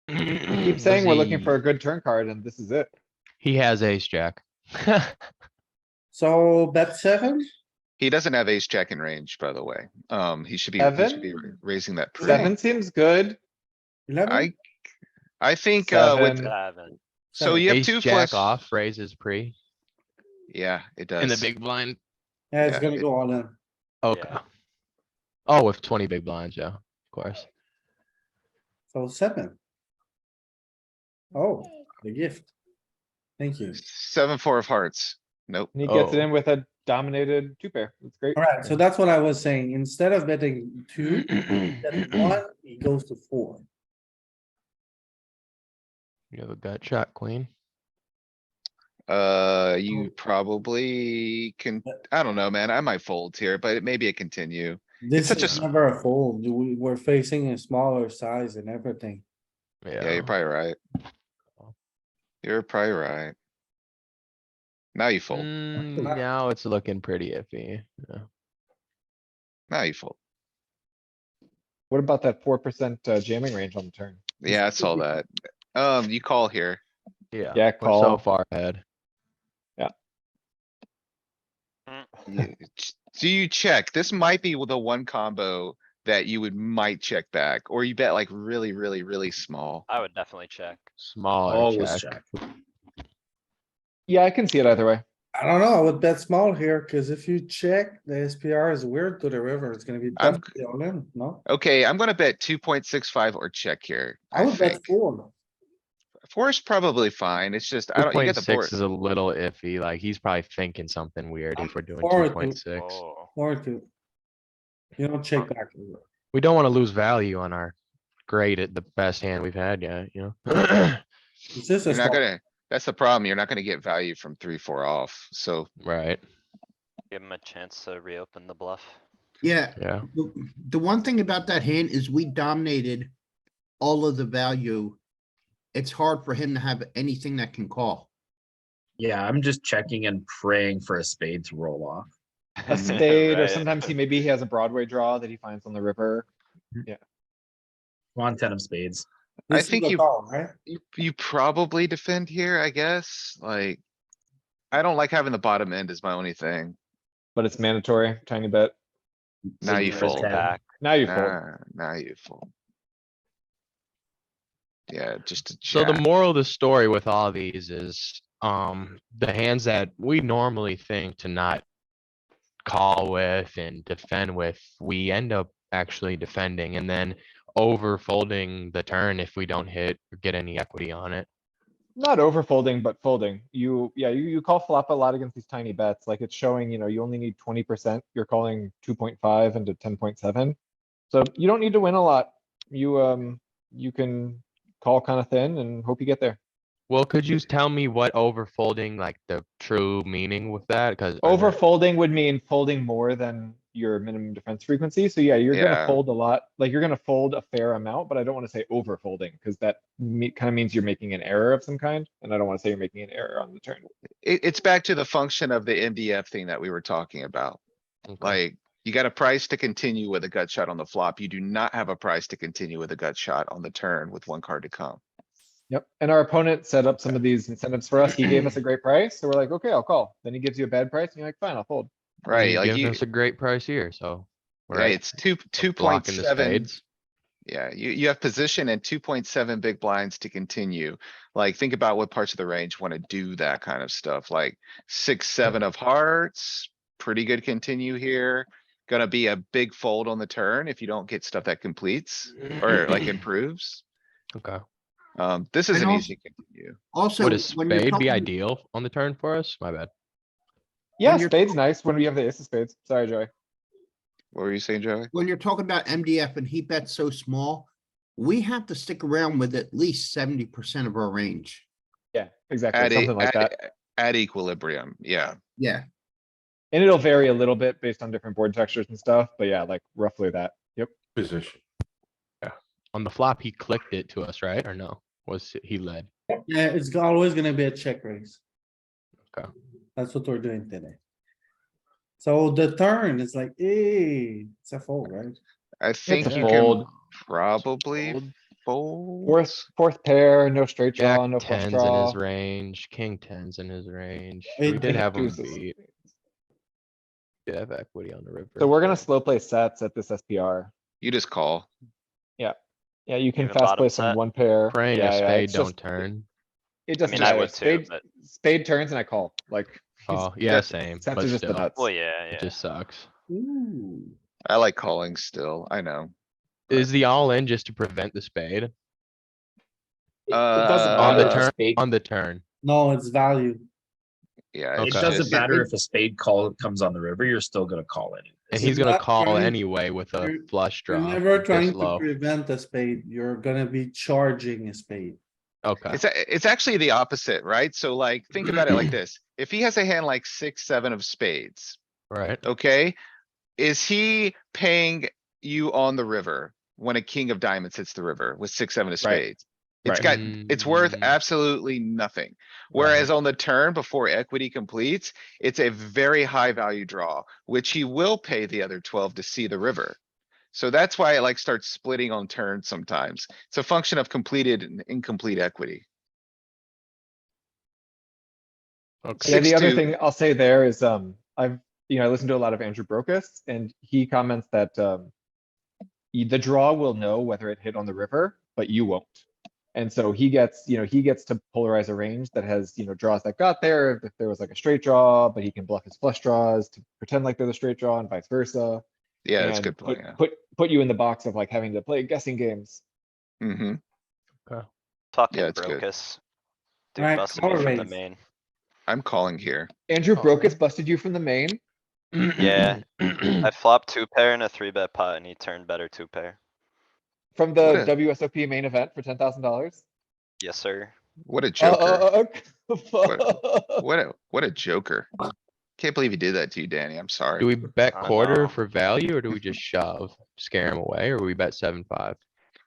Keep saying we're looking for a good turn card and this is it. He has ace jack. So bet 7, he doesn't have ace jack in range, by the way. He should be raising that pre. 7 seems good. 11, I think, with, 7. 7. so you have Ace two jack flush. off raises pre Yeah, it does. in the big blind. yeah, it's Yeah, gonna go all in. Okay. Yeah. Oh, with 20 big blinds, yeah, of course. So 7. Oh, the gift. Thank you. 7-4 of hearts. Nope. And he gets it Oh. in with a dominated 2 pair. That's great. Alright, so that's what I was saying. Instead of betting 2, bet 1, he goes to 4. You have a gut shot, queen. You probably can, I don't know, man. I might fold here, but maybe it continue. This such a is s- never a fold. We're facing a smaller size and everything. Yeah, you're probably right. You're probably right. Now you fold. Now it's looking pretty iffy. Yeah. Now you fold. What about that 4% jamming range on the turn? Yeah, I saw that. You call here. Yeah, Yeah, we're so call. far ahead. Do you check? This might be the one combo that you might check back, or you bet like really, really, really small. I would definitely check. Smaller Always check. Yeah, I can see it either way. I don't know, I would bet small here, cuz if you check, the SPR is weird to the river. It's gonna be tough to be all in, no? Okay, I'm gonna bet 2.65 or check here, I I would bet think. 4. 4 is probably fine. It's just, I Two don't, you point get the six board. is a little iffy, like he's probably thinking something weird if we're doing 4 or 2.6. Oh, 4 or 2. You don't check back. We don't wanna lose value on our great at the best hand we've had yet, you know? It's just a You're not small, gonna, that's the problem. You're not gonna get value from 3-4 off, so. Right, give him a chance to reopen the bluff. Yeah, yeah. the one thing about that hand is we dominated all of the value. It's hard for him to have anything that can call. Yeah, I'm just checking and praying for a spade to roll off. A spade, or Right. sometimes maybe he has a Broadway draw that he finds on the river. Come on, 10 of spades. I this is think a you- call, right? You probably defend here, I guess, like. I don't like having the bottom end is my only thing. But it's mandatory, tiny bet. Now you Raise fold. back. Now you fold. Now you fold. Yeah, just to So the check. moral of the story with all these is, the hands that we normally think to not call with and defend with, we end up actually defending and then over folding the turn if we don't hit or get any equity on it. Not over folding, but folding. You call flop a lot against these tiny bets, like it's showing, you only need 20%. You're calling 2.5 into 10.7. So you don't need to win a lot. You can call kind of thin and hope you get there. Well, could you tell me what over folding, like the true meaning with that? Cause. Over folding would mean folding more than your minimum defense frequency. So yeah, you're gonna Yeah. fold a lot, like you're gonna fold a fair amount, but I don't wanna say over folding, because that kind of means you're making an error of some kind, and I don't wanna say you're making an error on the turn. It's back to the function of the MDF thing that we were talking about. Like, you got a price to continue with a gut shot on the flop. You do not have a price to continue with a gut shot on the turn with one card to come. Yep, and our opponent set up some of these incentives for us. He gave us a great price, so we're like, okay, I'll call. Then he gives you a bad price, and you're like, fine, I'll fold. Right, like Giving you, us a great price here, so. yeah, right, it's 2.7. blocking the spades. Yeah, you have position and 2.7 big blinds to continue. Like, think about what parts of the range wanna do that kind of stuff, like 6, 7 of hearts. Pretty good continue here. Gonna be a big fold on the turn if you don't get stuff that completes or like improves. Okay. This is And an also- easy continue. Also, Would a when you're spade be talking, ideal on the turn for us? My bad. Yeah, you're spades nice when we have the ace of spades. Sorry, Joey. What were you saying, Joey? when you're talking about MDF and he bets so small, we have to stick around with at least 70% of our range. Yeah, exactly. At, Something like that. at equilibrium, yeah. Yeah, And it'll vary a little bit based on different board textures and stuff, but yeah, like roughly that. Yep. Position. On the flop, he clicked it to us, right? Or no? He led? Yeah, it's always gonna be a check raise. Okay. That's what we're doing today. So the turn is like, it's a fold, right? I think a you can fold. probably Fold. fold. Fourth pair, no straight Jack draw, no flush tens in draw. his range, king tens in his range. Eight We did have him deuces. beat. Did have equity on the river. So we're gonna but- slow play sets at this SPR. You just call. Yeah, you can Even fast bottom play some set? one pair. Praying Yeah, a yeah, spade it's don't just- turn. It I doesn't mean, I matter. would too, Spade, but, spade turns and I call, like. Oh, yeah, that- same, Sets but are just the still, nuts. well, yeah, it yeah. just sucks. Ooh. I like calling still, I know. Is the all in just to prevent the spade? It doesn't On the matter if a turn, spade, on the turn. No, it's value. Yeah. it it's Okay. doesn't just- matter if a spade call comes on the river, you're still gonna call it. And You're he's gonna not call trying- anyway with a you're- flush You're draw. never this trying to low. prevent a spade. You're gonna be charging a spade. Okay, It's actually the opposite, right? So like, think about it like this. If he has a hand like 6, 7 of spades, right. okay? Is he paying you on the river when a king of diamonds hits the river with 6, 7 of Right. spades? It's Right. got, it's worth Mm, absolutely nothing. Whereas on the turn before equity completes, it's a very high value draw, which he will pay the other 12 to see the river. So that's why it like starts splitting on turns sometimes. It's a function of completed and incomplete equity. Okay. Yeah, the other 6-2. thing I'll say there is, I listened to a lot of Andrew Brokus and he comments that, the draw will know whether it hit on the river, but you won't. And so he gets to polarize a range that has, draws that got there, if there was like a straight draw, but he can bluff his flush draws to pretend like they're the straight draw and vice versa. Yeah, that's a and good point, yeah. Put you in the box of like having to play guessing games. Mm-hmm. Talking it's good. Brocus. Dude Alright, busted me call from the raise. main. I'm calling here. Andrew Oh. Brokus busted you from the main. Yeah. I flopped 2 pair in a 3-bet pot and he turned better 2 pair. From the What a- WSOP main event for $10,000. Yes, sir. What a joker. What? What a joker. Can't believe he did that to you, Danny. I'm Do sorry. we bet I quarter know. for value or do we just shove, scare him away, or we bet 7-5?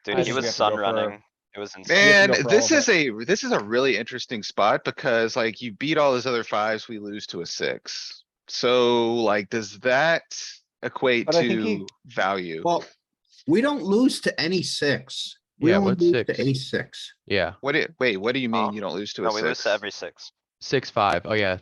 Dude, I he think we was have to sun go for- running. It was insane. have to Man, go for this all is a really interesting spot because like you beat all his other fives, we lose to a 6. So like, does that equate But I think he- to value? well, we don't lose to any six. We Yeah, only what's lose six? to ace-6. Yeah, Wait, what do you mean Oh. you don't lose to No, a we lose 6? to every 6. 6-5. Oh yeah,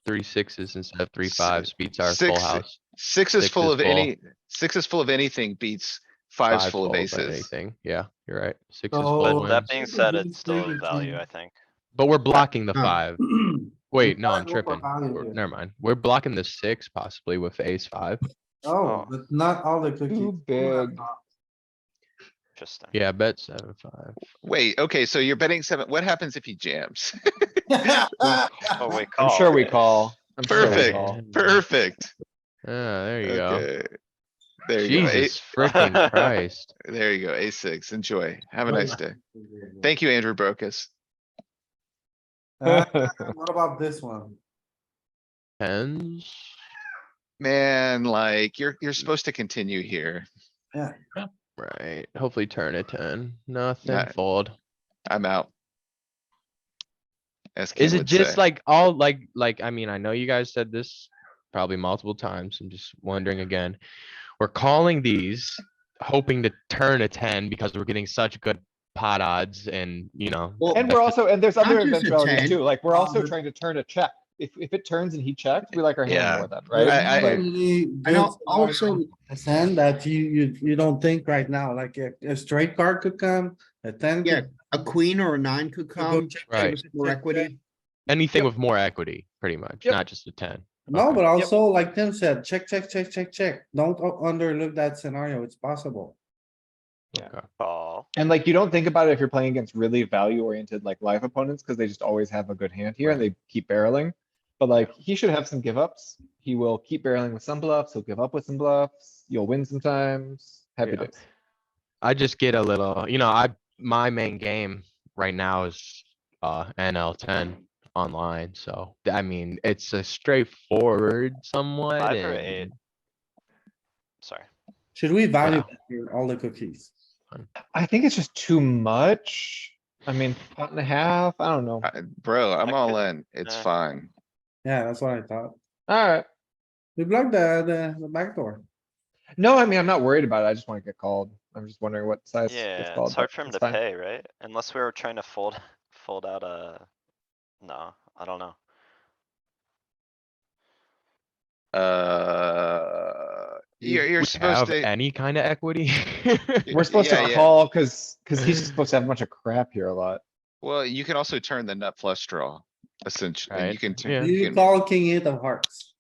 3 sixes instead of 3 fives beats our full Six- house. 6 is Six full is of full. six is full of anything beats 5's full of full aces. anything. Yeah, you're right. 6 is Oh, full But wins. that being said, Six is it's still pretty value, good. I think. But we're blocking the Oh. 5. Wait, no, gotta I'm go for tripping. value here. Never mind. We're blocking the 6 possibly with ace 5. Oh, Oh. but not all the cookies. Too big. Interesting. Yeah, bet 7-5. Wait, okay, so you're betting 7. What happens if he jams? Oh, wait, I'm call. sure we call. I'm sure we Perfect. call. Perfect. Ah, there you go. Okay. There you go. Jesus freaking Christ. There you go. A6. Enjoy. Have a nice day. Thank you, Andrew Brokus. What about this one? Tens. Man, like you're supposed to continue here. Right. Hopefully turn a 10. Nothing. Nah. Fold. I'm out. As Is Ken it would just say. like all like, I mean, I know you guys said this probably multiple times. I'm just wondering again. We're calling these, hoping to turn a 10 because we're getting such good pot odds and, Well, And we're also, and there's other Not just a eventualities 10, too, like we're also but- trying to turn a check. If it turns and he checks, we like our hand Yeah. more then, right? I- Like, And also- Send that you don't think right now, like a straight card could come, a 10. Yeah, could- a queen or a 9 could come. check, Right. give us More equity. anything with more equity, pretty much, Yep. not just a 10. No, Okay. but also like Tim said, check. Don't overlook that scenario. It's possible. Yeah. Okay. Call. And like, you don't think about it if you're playing against really value oriented like live opponents, because they just always have a good hand here and they keep barreling. But like, he should have some give ups. He will keep barreling with some bluffs. He'll give up with some bluffs. You'll win sometimes. Happy Yeah. days. I just get a little, my main game right now is NL10 online, so I mean, it's a straightforward somewhat 5 or 8? and Sorry. Should we value Yeah. bet here, all the cookies? I think it's just too much. I mean, pot and a half, I don't know. Bro, I'm I all could- in. It's eh. fine. Yeah, that's what I thought. Alright. We blocked the back door. No, I mean, I'm not worried about it. I just wanna get called. I'm just wondering what size gets Yeah, called, it's hard but for him it's to fine. pay, right? Unless we were trying to fold out a. No, I don't know. You're we supposed have to. any kind of equity. We're supposed Yeah, to yeah. call cuz he's just supposed to have a bunch of crap here a lot. Well, you can also turn the nut flush draw. Essentially, and you Right, can, turn- yeah. Do you you can, call king eight of hearts?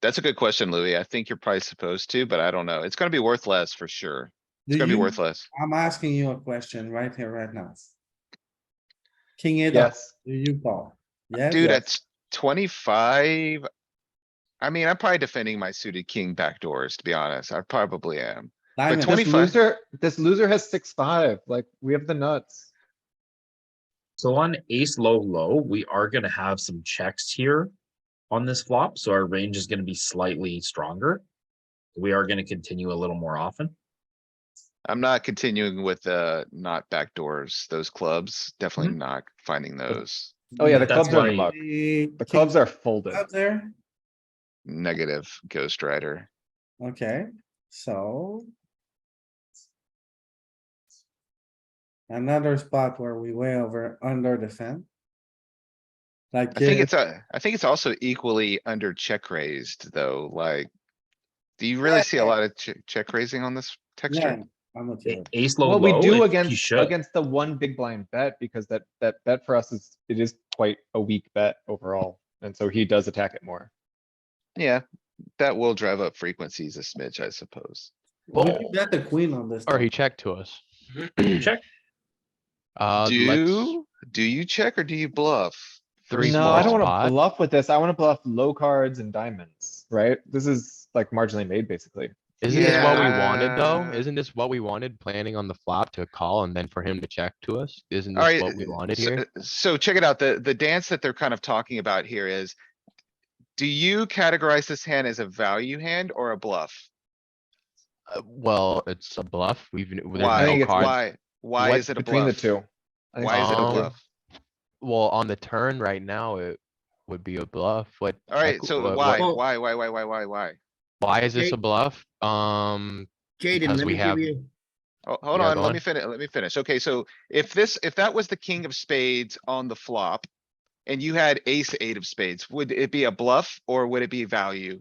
that's a good question, Louis. I think you're probably supposed to, but I don't know. It's gonna be worth less for sure. It's Do gonna be you- worth less. I'm asking you a question right here, right now. King eight of, Yes. do you call? Yes, Dude, Yes. at 25. I mean, I'm probably defending my suited king backdoors, to be honest. I probably am. diamond. This 25 loser has 6-5. Like, we have the nuts. So on ace low low, we are gonna have some checks here on this flop, so our range is gonna be slightly stronger. We are gonna continue a little more often. I'm not continuing with not backdoors. Those clubs, definitely not finding those. Oh yeah, the That's clubs are in why- luck. The The clubs are folded. Out there, Negative Ghost Rider. okay, so. Another spot where we way over under defend. Like. I think it's also equally under check raised though, like. Do you really see a lot of check raising on this Yeah, texture? I'm with you. Ace low Well, we low, do you against, should. against the one big blind bet, because that bet for us it is quite a weak bet overall. And so he does attack it more. Yeah, that will drive up frequencies a smidge, I suppose. We can bet the queen on this. Or one. he checked to us. Check. Let's Do you check or do you bluff? Three No, I don't small wanna pot. bluff with this. I wanna bluff low cards and diamonds, right? This is like marginally made, basically. Isn't this what we wanted Yeah. though? Isn't this what we wanted, planning on the flop to call and then for him to check to us? Isn't this Alright, what we wanted so, here? so check it out. The dance that they're kind of talking about here is. Do you categorize this hand as a value hand or a bluff? Well, it's a bluff. There's Why? no it's card. Why What is it a Between the bluff? two. I think Why is it a Um, bluff? Well, on the turn right now, it would be a bluff. What? Alright, check- so what- why, what- why? Why is this a Jake- bluff? Jaden, Because let we me give have- you, Oh, hold Yeah, on, go let me on. finish, let me finish. Okay, so if that was the king of spades on the flop. And you had ace eight of spades, would it be a bluff or would it be value?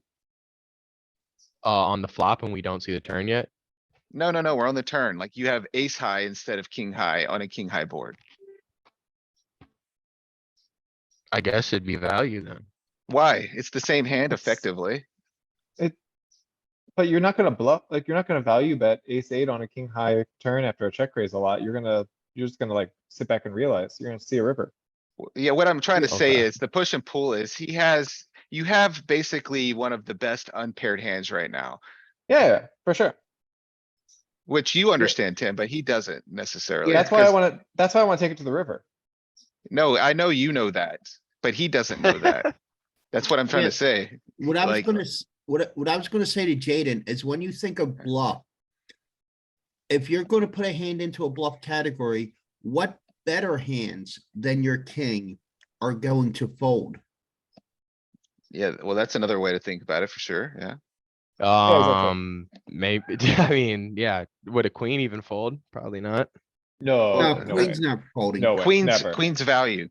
On the flop and we don't see the turn yet. No, we're on the turn. Like you have ace high instead of king high on a king high board. I guess it'd be value then. Why? It's the same hand It's- effectively. But you're not gonna bluff, like, you're not gonna value bet ace eight on a king high turn after a check raise a lot. You're just gonna like sit back and realize you're gonna see a river. Yeah, what I'm trying to say Okay. is the push and pull is you have basically one of the best unpaired hands right now. Yeah, for sure. Which you understand, Tim, but he doesn't necessarily. That's why I 'cause- wanna take it to the river. No, I know you know that, but he doesn't know that. That's what I'm trying Yeah. to say. what I was Like- gonna, what I was gonna say to Jaden is when you think of bluff. If you're gonna put a hand into a bluff category, what better hands than your king are going to fold? Yeah, well, that's another way to think about it for sure, yeah. Maybe, I mean, yeah, would a queen even fold? Probably not. No, No, no way. queen's not folding. No way, never. Queen's value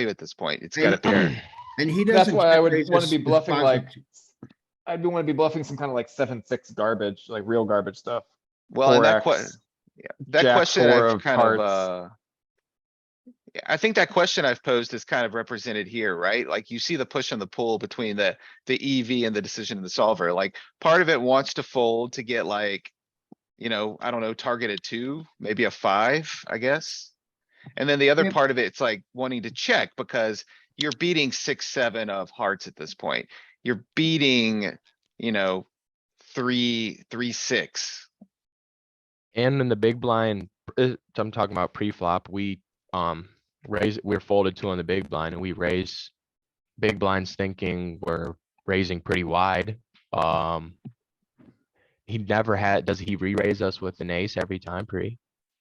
at this point. It's got a pair. And he That's doesn't. why I check would raise wanna his- be his bluffing positive- like, I'd wanna be bluffing some kind of like 7-6 garbage, like real garbage stuff. Well, and that 4x, that jack question four I've of kind of, hearts. yeah, I think that question I've posed is kind of represented here, right? Like you see the push and the pull between the EV and the decision and the solver, like part of it wants to fold to get like. you know, I don't know, target a 2, maybe a 5, I guess. And then the other Yeah. part of it's like wanting to check because you're beating 6, 7 of hearts at this point. You're beating, you know, 3, 3, 6. And in the big blind, I'm talking about pre-flop, we, we're folded to on the big blind and we raise big blinds thinking we're raising pretty wide. He never had, does he re-raise us with an ace every time pre?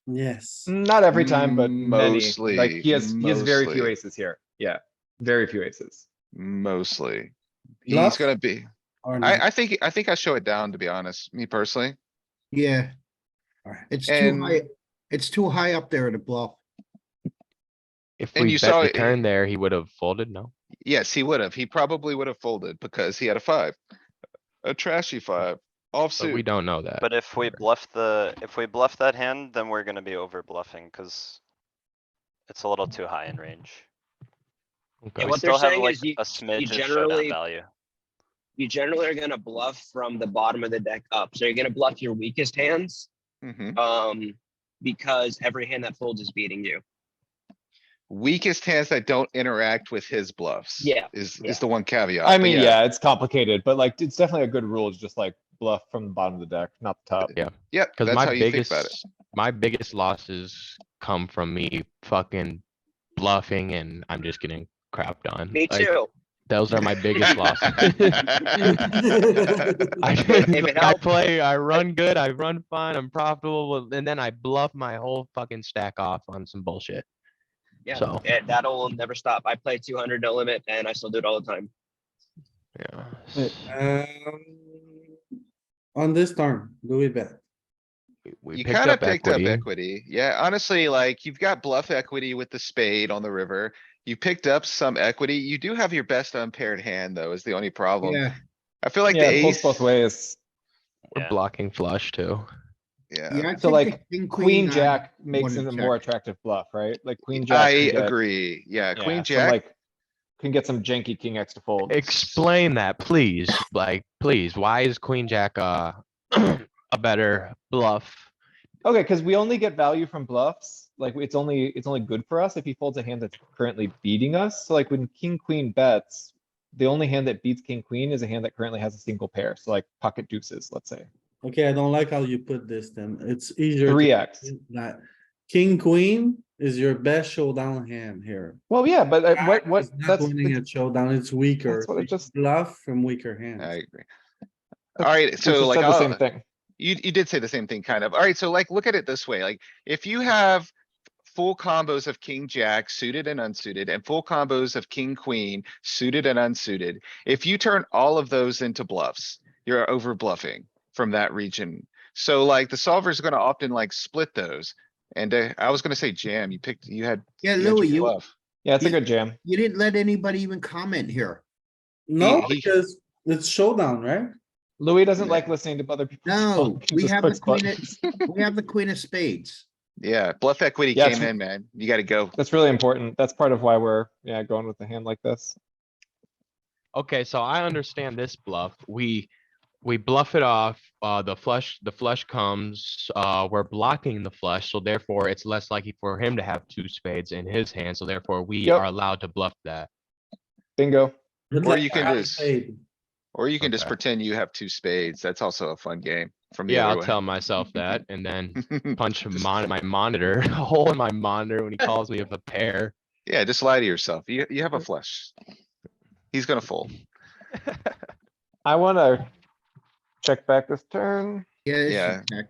Yes. Not every time, but many. Like Mostly, he has very few mostly. aces here. Yeah, very few aces. Mostly. He's Bluff gonna be, or not? I think I show it down, to be honest, me personally. Yeah, Alright. it's too high. And, It's too high up there to bluff. If And we you bet saw the it- turn there, he would have folded, no? yes, he would have. He probably would have folded because he had a 5. A trashy 5, But we offsuit. don't know that. But if we bluff that hand, then we're gonna be over bluffing, cuz it's a little too high in range. Okay. Yeah, We what they're still have saying like is you a smidge of showdown generally, value. you generally are gonna bluff from the bottom of the deck up. So you're gonna bluff your weakest hands, Mhm. because every hand that folds is beating you. Weakest hands that don't interact with his bluffs. Yeah, Is yeah. the one caveat. I but mean, yeah, it's complicated, but like, it's definitely a good rule to just like bluff from the bottom of the deck, not the top. Yeah, Yep, cuz that's my how you think about it. biggest losses come from me fucking bluffing and I'm just getting crapped on. Me Like, too. those are my biggest losses. I, If it helps. I run good, I run fine, I'm profitable, and then I bluff my whole fucking stack off on some bullshit. Yeah, So, that'll never stop. I play 200 no limit and I still do it all the time. yeah. On this turn, do we bet? We You picked kinda up picked up equity. equity. Yeah, honestly, like, you've got bluff equity with the spade on the river. You picked up some equity. You do have your best unpaired hand, though, is the only problem. Yeah, I feel like the Yeah, it pulls ace. both ways. We're Yeah. blocking flush too. yeah. Yeah, I So think like, the king, queen, I jack makes it wanna a more check. attractive bluff, right? Like queen, jack. I can get- agree. Yeah, yeah, queen, some, jack. Like, can get some janky king X to fold. Explain that, please. Like, please, why is queen jack a better bluff? Okay, cuz we only get value from bluffs. Like, it's only good for us if he folds a hand that's currently beating us. So like when king, queen bets, the only hand that beats king, queen is a hand that currently has a single pair. So like pocket deuces, let's say. Okay, I don't like how you put this then. It's easier. to 3x. think that king, queen is your best showdown hand here. Well, yeah, but Jack what, is not that's, winning a showdown, it's weaker. that's what I You just- Bluff from weaker I hands. agree. Alright, we so just like, said the same thing. you did say the same thing, kind of. Alright, so like, look at it this way, like, if you have full combos of king, jack, suited and unsuited, and full combos of king, queen, suited and unsuited. If you turn all of those into bluffs, you're over bluffing from that region. So like, the solver is gonna often like split those. And I was gonna say jam, you had Yeah, you had Louis, your bluff. Yeah, it's a you- good jam. You didn't let anybody even comment here. No, he- because it's showdown, right? Louis doesn't Yeah. like listening to other people. No, talk, he we just have the clicks queen, buttons. we have the queen of spades. Yeah, bluff equity Yeah, came it's- in, man. You gotta go. That's really important. That's part of why we're, yeah, going with a hand like this. Okay, so I understand this bluff. We bluff it off, the flush comes, we're blocking the flush, so therefore it's less likely for him to have two spades in his hand, so therefore we Yep. are allowed to bluff that. Bingo. But Or like you can half just- spade. Or you can just Okay. pretend you have two spades. That's also a fun game from the Yeah, other I'll way. tell myself that and then punch my monitor, a hole in my monitor when he calls me with a pair. Yeah, just lie to yourself. You have a flush. He's gonna fold. I wanna check back this turn. Yeah, this is Yeah. check.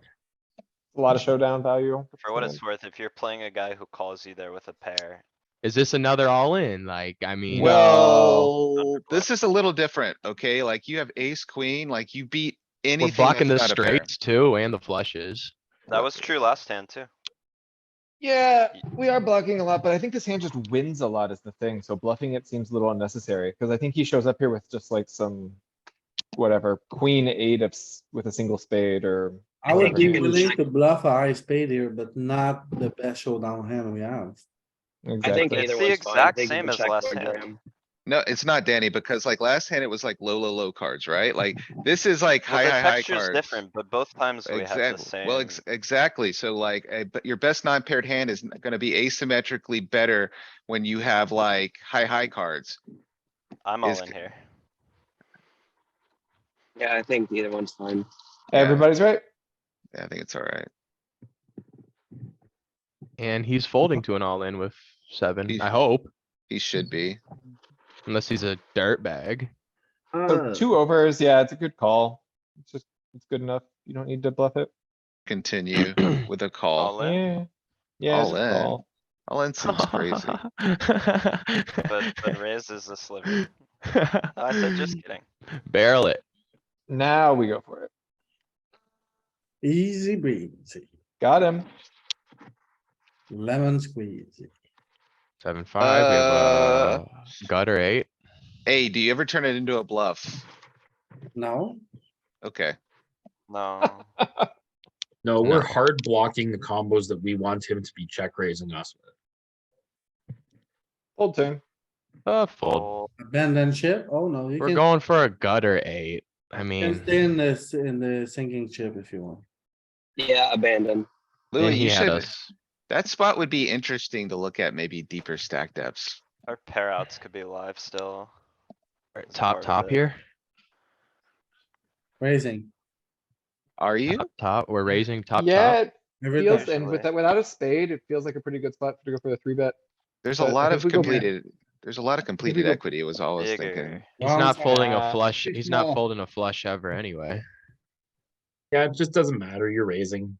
A lot of showdown value. For what it's worth, if you're playing a guy who calls you there with a pair, Is this another all in? Like, I mean. Well, this is a little different, okay? Like you have ace, queen, like you beat anything. We're blocking the that's not a pair. straights too and the flushes. that was true last hand too. Yeah, we are blocking a lot, but I think this hand just wins a lot is the thing. So bluffing it seems a little unnecessary, because I think he shows up here with just like some, whatever, queen eight of, with a single spade or. I would think be you can willing check- to bluff a high spade here, but not the best showdown hand we have. I think Exactly. either It's the one's fine. exact They can same as check last or hand. jam. No, it's not Danny, because like last hand it was like low cards, right? Like this is like Well, the high texture's cards. different, but both times we have the Exactly. Well, same. exactly. So like, but your best non-paired hand is gonna be asymmetrically better when you have like high cards. I'm all is- in here. Yeah, I think either one's fine. Yeah. Everybody's right. Yeah, I think it's alright. And he's folding to an all-in with 7, He- I hope, He should be. unless he's a dirt bag. So 2 overs, yeah, it's a good call. It's just, it's good enough. You don't need to bluff it. Continue with a call. All in, Yeah. Yeah, All just in. call. All in seems crazy. but raises the sliver. I said, just kidding. Barrel it. Now we go for it. Easy breezy, Got him. lemon squeezy. 7-5, we have a gutter 8. Hey, do you ever turn it into a bluff? No, Okay, No, No, we're No. hard blocking the combos that we want him to be check raising us with. Fold turn. Fold. fold. abandon ship. Oh, no, you We're can going for a gutter 8. I can mean, stay in the sinking chip if you want. Yeah, abandon. and Louis, he you had should, us. that spot would be interesting to look at, maybe deeper stack depths. Our pair outs could be live still. as a Top, part of top it. here. Raising Are you? Top, we're raising top, Yeah, top. it every feels, time. and with Usually. that, without a spade, it feels like a pretty good spot to go for the 3-bet. There's a But lot if of we go- there's a lot of completed go equity, was all I was Bigger. thinking. He's Wrong not side. folding a Ah, flush. too He's not small. folding a flush ever anyway. Yeah, it just doesn't matter. You're raising.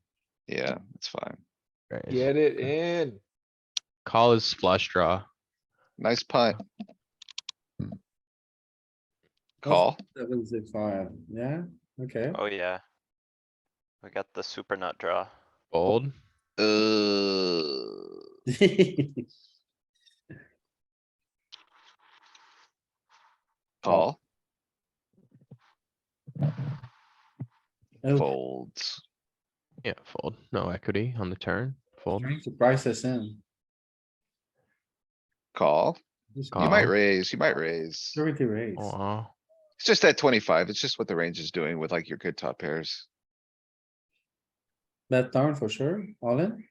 Yeah, it's fine. Raise. Get it in. Call his flush draw. Nice punt. Call. 7-6-5, yeah, okay. Oh, yeah. We got the super nut draw. Fold. Call. Oh, Folds. Yeah, fold. No equity on the turn. Fold. trying to price us in. Call. Just You might Call. raise, you might raise. Security raise. Aw. It's just at 25. It's just what the range is doing with like your good top pairs. Bet turn for sure, all in.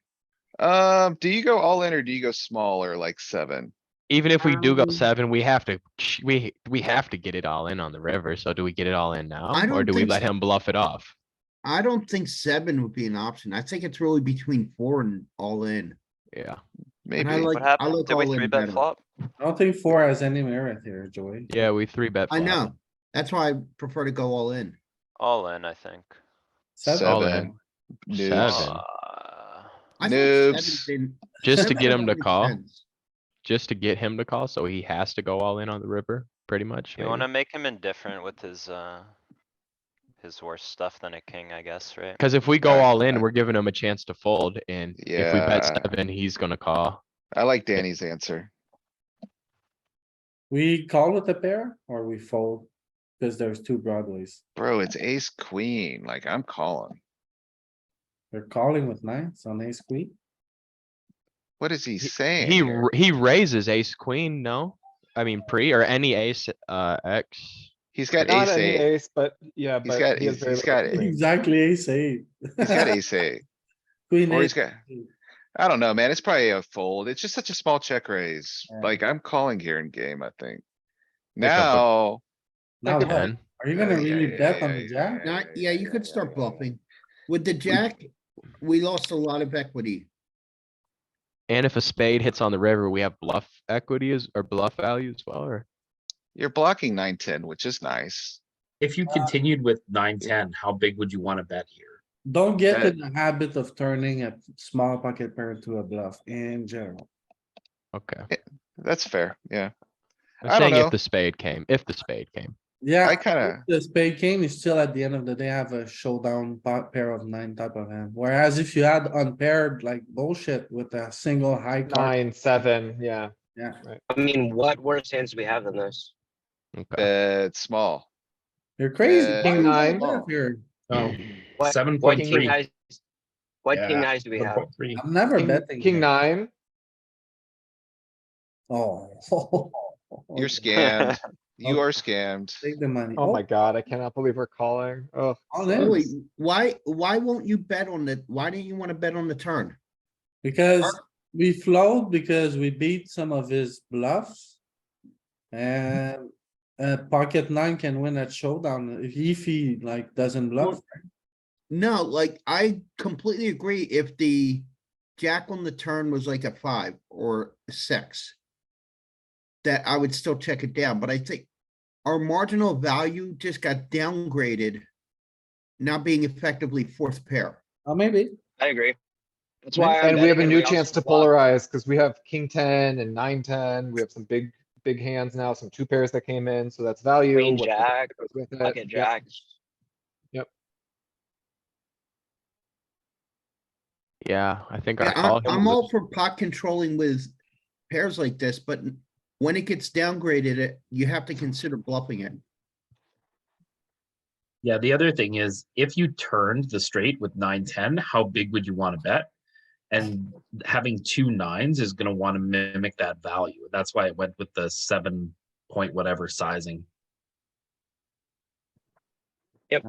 Do you go all in or do you go smaller, like 7? Even if we do go Um, 7, we have to, we have to get it all in on the river. So do we get it all in now? I Or don't do we think let so. him bluff it off? I don't think 7 would be an option. I think it's really between 4 and all in. Yeah. And I Maybe. like, What I happened? look Did we all in 3-bet better. flop? I don't think 4 has any merit here, Joey. Yeah, we 3-bet. I flop. know. That's why I prefer to go all in. All in, I think. All in. 7. Noobs. 7. I think 7 Noobs. didn't. Just to 7 get him to makes call. sense. Just to get him to call, so he has to go all in on the river, pretty much. You wanna maybe. make him indifferent with his worse stuff than a king, I guess, right? Cause if we go I- all in, we're giving him a chance to fold, and if we bet Yeah. 7, he's gonna call. I like Danny's answer. We call with a pair or we fold? Cause there's 2 broadways. Bro, it's ace queen. Like I'm calling. They're calling with 9s on ace queen. What is he saying? He, here? he raises ace queen, no? I mean, pre or any ace, X. He's got Not ace any 8. ace, but yeah, He's but got- he has he's- very he's little got- queen. Exactly, ace 8. He's got ace 8. Queen Or he's 8. got, I don't know, man. It's probably a fold. It's just such a small check raise. Yeah. Like I'm calling here in game, I think. Pick up a- Now. Now what? 10. Are you gonna Yeah, really yeah, bet on yeah, the yeah, jack? yeah. Not, yeah, you could start bluffing. With the jack, we lost a lot of equity. And if a spade hits on the river, we have bluff equity or bluff value as well, or? You're blocking 9-10, which is nice. If you continued with 9-10, how big would you wanna bet here? Don't get That- in the habit of turning a small pocket pair to a bluff in general. Okay. That's fair, yeah. I I'm don't saying know. if the spade came, if the spade came. Yeah. I kinda, The spade king is still at the end of the day have a showdown pair of 9 type of hand. Whereas if you had unpaired like bullshit with a single high card, 9, 7, yeah. yeah. I mean, what worse hands do we have than this? Okay. bet small. You're crazy. Uh, Why King you nine. bet here? Oh, What- seven What point king three. eyes? What king Yeah, eyes do we have? 7.3. I'm never King, betting. king here. 9, Oh. You're Okay, scammed. You Okay. are scammed. Take the money. Oh my god, I cannot believe we're calling. Oh, All Louis, in, why won't you bet on the, why didn't you wanna bet on the turn? because we float because we beat some of his bluffs. And pocket nine can win at showdown if he like doesn't bluff. No, like, I completely agree if the jack on the turn was like a 5 or a 6. That I would still check it down, but I think our marginal value just got downgraded. Now being effectively fourth pair. Oh, maybe. I agree. That's why I'm and we have a betting, and new we chance also to flop. polarize because we have king 10 and 9-10. We have some big hands now, some two pairs that came in, so that's value. Queen What jack, goes with it. pocket Yep. jacks. Yeah, I think our Yeah, call. here I'm all was- for pot controlling with pairs like this, but when it gets downgraded, you have to consider bluffing it. Yeah, the other thing is if you turned the straight with 9-10, how big would you want to bet? And having 2 nines is going to want to mimic that value. That's why it went with the 7 point whatever sizing. Okay.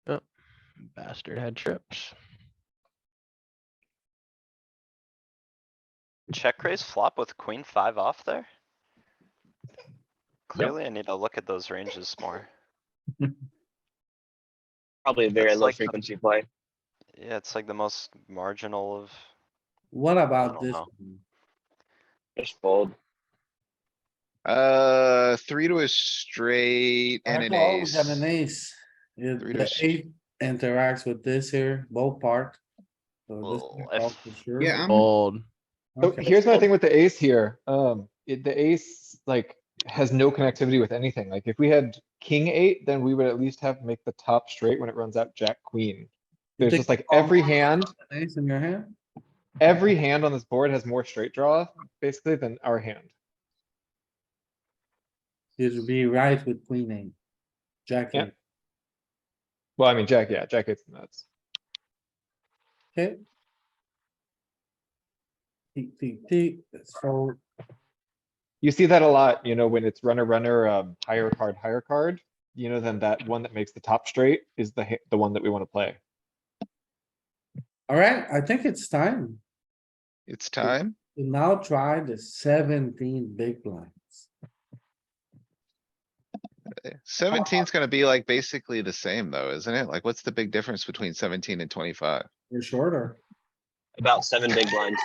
Oh, bastard had trips. Check raise flop with queen 5 off there? Clearly, I need to look at those ranges more. Probably a very That's low like the- frequency play. Yeah, it's like the most marginal of, What I about don't this? know. one? Just fold. 3 to a straight and an Oh, we got an ace. ace. Yeah, Three to the s- 8 interacts with this here, both part. So this is Well, a call if- for sure. Yeah, I'm, Old. So Okay. here's my thing with the ace here. The ace like has no connectivity with anything. Like if we had king 8, then we would at least have make the top straight when it runs out jack queen. You There's think just like call every more hand, with an Ace in your hand? every hand on this board has more straight draw basically than our hand. You'd be right with queen 8. Jack Yeah. 8, Well, I mean, jack, yeah, jack 8's nuts. okay? T, so You see that a lot, you know, when it's runner, higher card, you know, then that one that makes the top straight is the one that we wanna play. alright, I think it's time It's time. to now try the 17 big blinds. 17's gonna be like basically the same though, isn't it? Like, what's the big difference between 17 and 25? We're shorter. About 7 big blinds.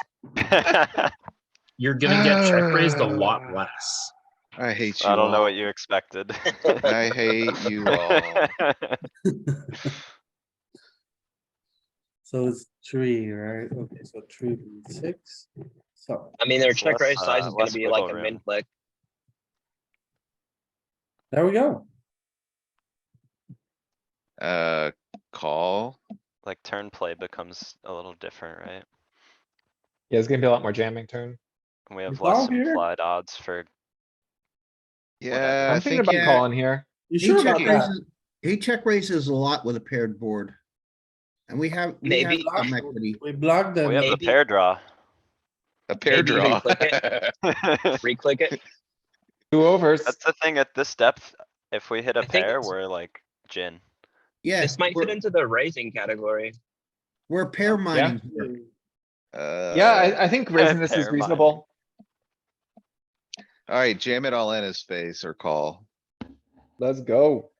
You're going to get check raised a lot less. I hate you I don't know all. what you expected. I hate you all. So it's 3, right? Okay, so 3, 6. So I mean, their It's check less, raise size is gonna less be like wiggle a min room. click. there we go. Call. Like turn play becomes a little different, right? Yeah, it's gonna be a lot more jamming turn. We have call less here? implied odds for, Yeah, I I'm thinking think about you, calling here. You he sure check about that? raises, he check raises a lot with a paired board. And we have Maybe. some equity. We blocked we have the, the Maybe. pair draw. a pair maybe draw. Reclick it. 2 overs. That's the thing at this depth, if we hit a I think pair, it's- we're like gin. Yeah, This might fit into the raising category. we're pair mining. here. Yeah, I think raising this is Pair reasonable. Alright, jam it all in his face or call. Let's go.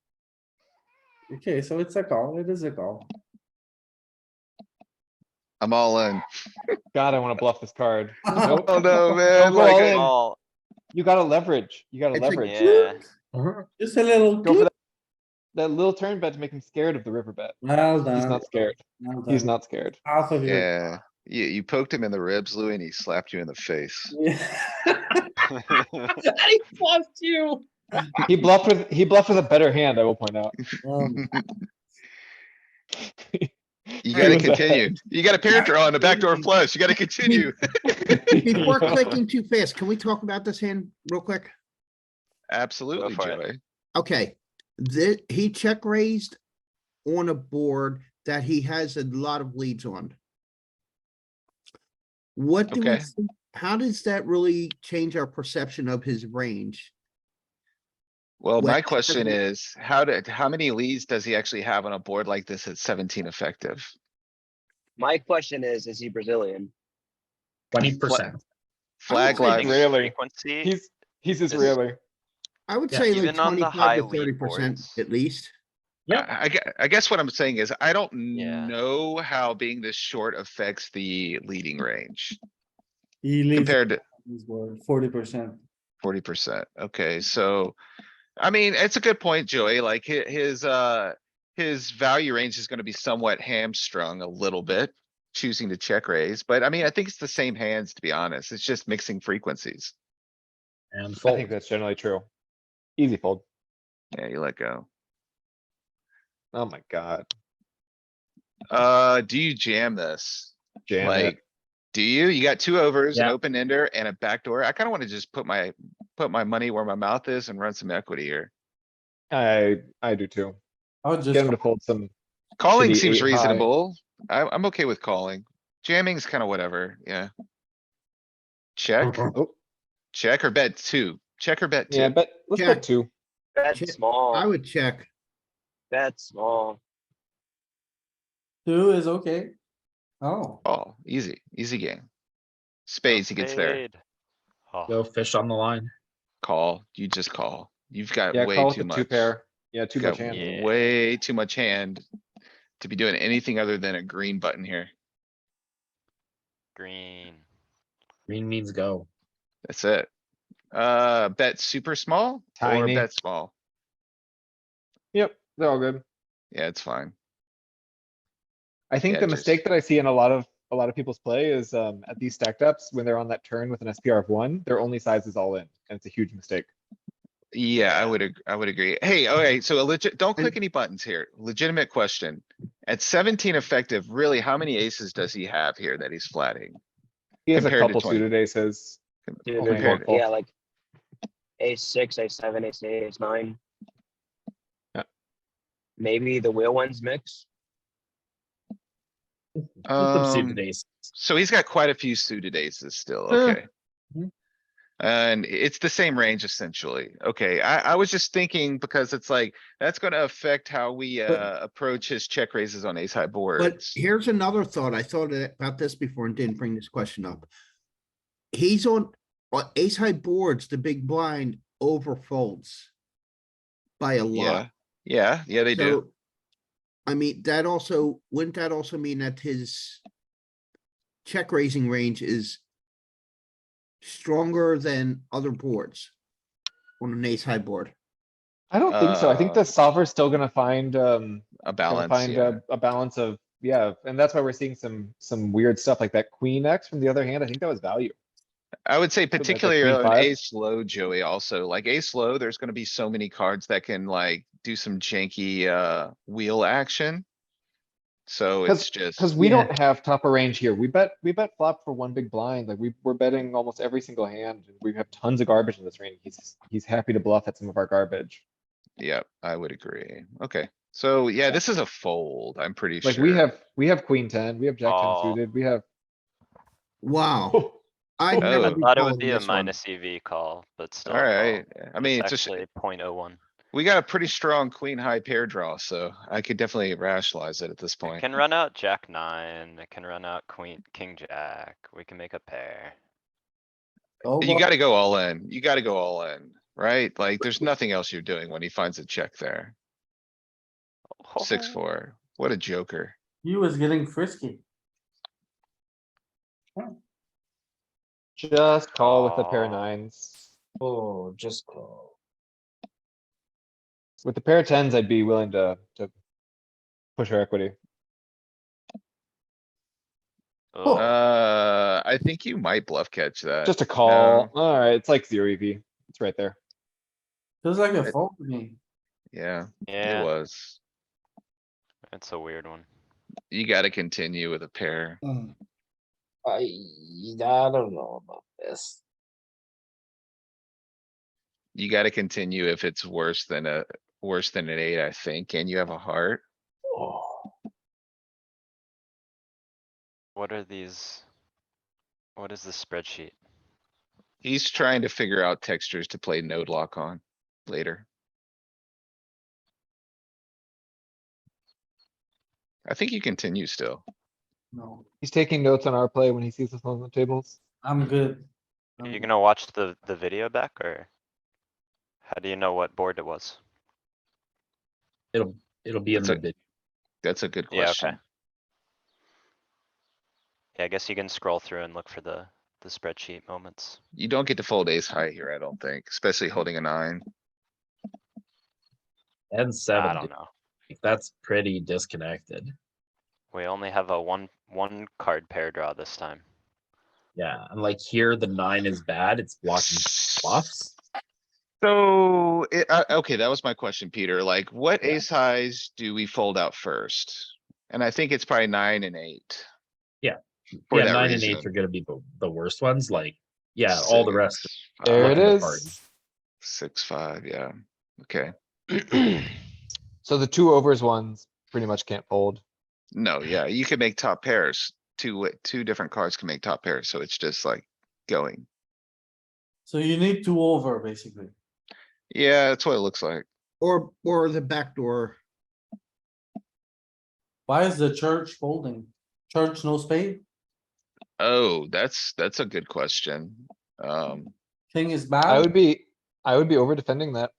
Okay, so it's a call. It is a call. I'm all in. God, I wanna bluff this card. Nope. Oh no, Don't man, go like, all I- in. Oh, You gotta leverage. You gotta It's a leverage. yeah. Just a little. Go for click. that little turn bet to make him scared of the river bet. Well He's done. not scared. Well He's done. not scared. Half of your. yeah, you poked him in the ribs, Louis, and he slapped you in the face. Yeah. He bluffed you. He bluffed with a better hand, I will point out. You gotta was continue. ahead. You got a pair draw and a backdoor flush. You gotta continue. Before Yeah. clicking too fast, can we talk about this hand real quick? Absolutely, for it. Joey. Okay, he check raised on a board that he has a lot of leads on. What do we, Okay. think- how does that really change our perception of his range? Well, When my it question doesn't- is, how many leads does he actually have on a board like this at 17 effective? My question is he Brazilian? 20%. Flag I think lives, Really? frequency, He's is- Israeli. I would Yeah, say like even on the 25 high to lead 30% boards. at least. Yeah, I guess what I'm saying is, I don't Yeah. know how being this short affects the leading range He leads compared to 40%. 40%. Okay, so, I mean, it's a good point, Joey, like his value range is gonna be somewhat hamstrung a little bit, choosing to check raise, but I mean, I think it's the same hands, to be honest. It's just mixing frequencies. and I fold. think that's generally true. Easy fold. Yeah, you let go. Oh my god. Do you jam this? Jam it. Like, do you? You got two overs, an Yeah. open ender and a backdoor. I kinda wanna just put my money where my mouth is and run some equity here. I do too. I'll Get just, him to fold some. Calling Shitty seems 8 high. reasonable. I'm okay with calling. Jamming's kinda whatever, yeah. Check, Oh, check or bet two. Check or bet yeah, two. but let's Check. bet 2. Bet Check. I small, would check. bet small. 2 is okay. Oh, Oh, easy game. Spades, he gets there. Spade. Oh, Go fish on the line. Call, you just call. You've got Yeah, way call with too the 2 much. pair. Yeah, too much Got hand. Yeah. way too much hand to be doing anything other than a green button here. green. Green means go. That's it. Bet super small or Tiny. bet small? Yep, they're all good. Yeah, it's fine. I think Yeah, the just- mistake that I see in a lot of people's play is at these stacked ups, when they're on that turn with an SPR of 1, their only size is all in, and it's a huge mistake. Yeah, I would agree. Hey, okay, so a legit, don't click And- any buttons here. Legitimate question. At 17 effective, really, how many aces does he have here that he's flatting? He has a Compared to couple 20. suited aces. Dude, Only a there's more- handful. yeah, like ace six, ace seven, ace eight, ace nine. Yeah. Maybe the wheel ones mix. Some suited aces. So he's got quite a few suited aces still, Eh. okay. Mhm. And it's the same range essentially. Okay, I was just thinking because it's like, that's gonna affect how we approach his check raises on ace high But boards. here's another thought. I thought about this before and didn't bring this question up. He's on ace high boards, the big blind overfolds by a lot. Yeah, they do. So, I mean, wouldn't that also mean that his check raising range is stronger than other boards on an ace high board? I don't think so. I think the Uh, solver's still gonna find, A gonna balance, find yeah. a balance of, yeah, and that's why we're seeing some weird stuff like that queen X from the other hand. I think that was value. I would say that's a particularly queen on five. ace low, Joey, also, like ace low, there's gonna be so many cards that can like do some janky, wheel action. So it's just, Cause we Yeah. don't have top of range here. We bet flop for 1 big blind. Like we're betting almost every single hand. and We have tons of garbage in this range. He's happy to bluff at some of our garbage. yeah, I would agree. Okay, so yeah, this is a fold, I'm pretty Like sure. we have queen 10, we have jack 10 Oh. suited, we have. Wow, I'd Oh. never I be thought it calling would be a this one. minus EV call, but still. a call. Alright, I mean, It's it's just, actually 0.01. we got a pretty strong queen high pair draw, so I could definitely rationalize it at this It point. can run out jack nine, it can run out king jack, we can make a pair. oh, You boy. gotta go all in. You gotta go all in, right? Like, there's nothing else you're doing when he finds a check there. 6-4. What a joker. He was getting frisky. Just call with a pair of Aw. 9s. Oh, just call. With the pair of 10s, I'd be willing to push our equity. Ugh. I think you might bluff catch that. Just a call. Alright, it's like 0 EV. It's right there. Feels like a It- fold to me. Yeah, it Yeah, was. it's a weird one. You gotta continue with a pair. I don't know about this. You gotta continue if it's worse than an 8, I think, and you have a heart. Oh, What are these? What is the spreadsheet? He's trying to figure out textures to play node lock on later. I think you continue still. No, He's taking notes on our play when he sees us on the tables. I'm good. Are I'm you good. gonna watch the video back or? How do you know what board it was? It'll be in That's the a- bid. That's a good Yeah, okay. question. Yeah, I guess you can scroll through and look for the spreadsheet moments. You don't get to fold ace high here, I don't think, especially holding a 9. And 7. I don't know. That's pretty disconnected. We only have a one card pair draw this time. Yeah, and like here, the 9 is bad. It's blocking bluffs. So, okay, that was my question, Peter. Like, what ace highs do we fold out first? And I think it's probably 9 and 8. Yeah. For Yeah, that 9 and 8 reason. are gonna be the worst ones. Like, yeah, all the rest. There it looking the is. party. 6, 5, yeah, okay. So the two overs ones pretty much can't fold. No, yeah, you can make top pairs. Two different cards can make top pairs, so it's just like going. So you need two over, basically. Yeah, that's what it looks like. Or the backdoor. Why is the church folding? Church no spade? Oh, that's a good question. King is I bad? would be over defending that.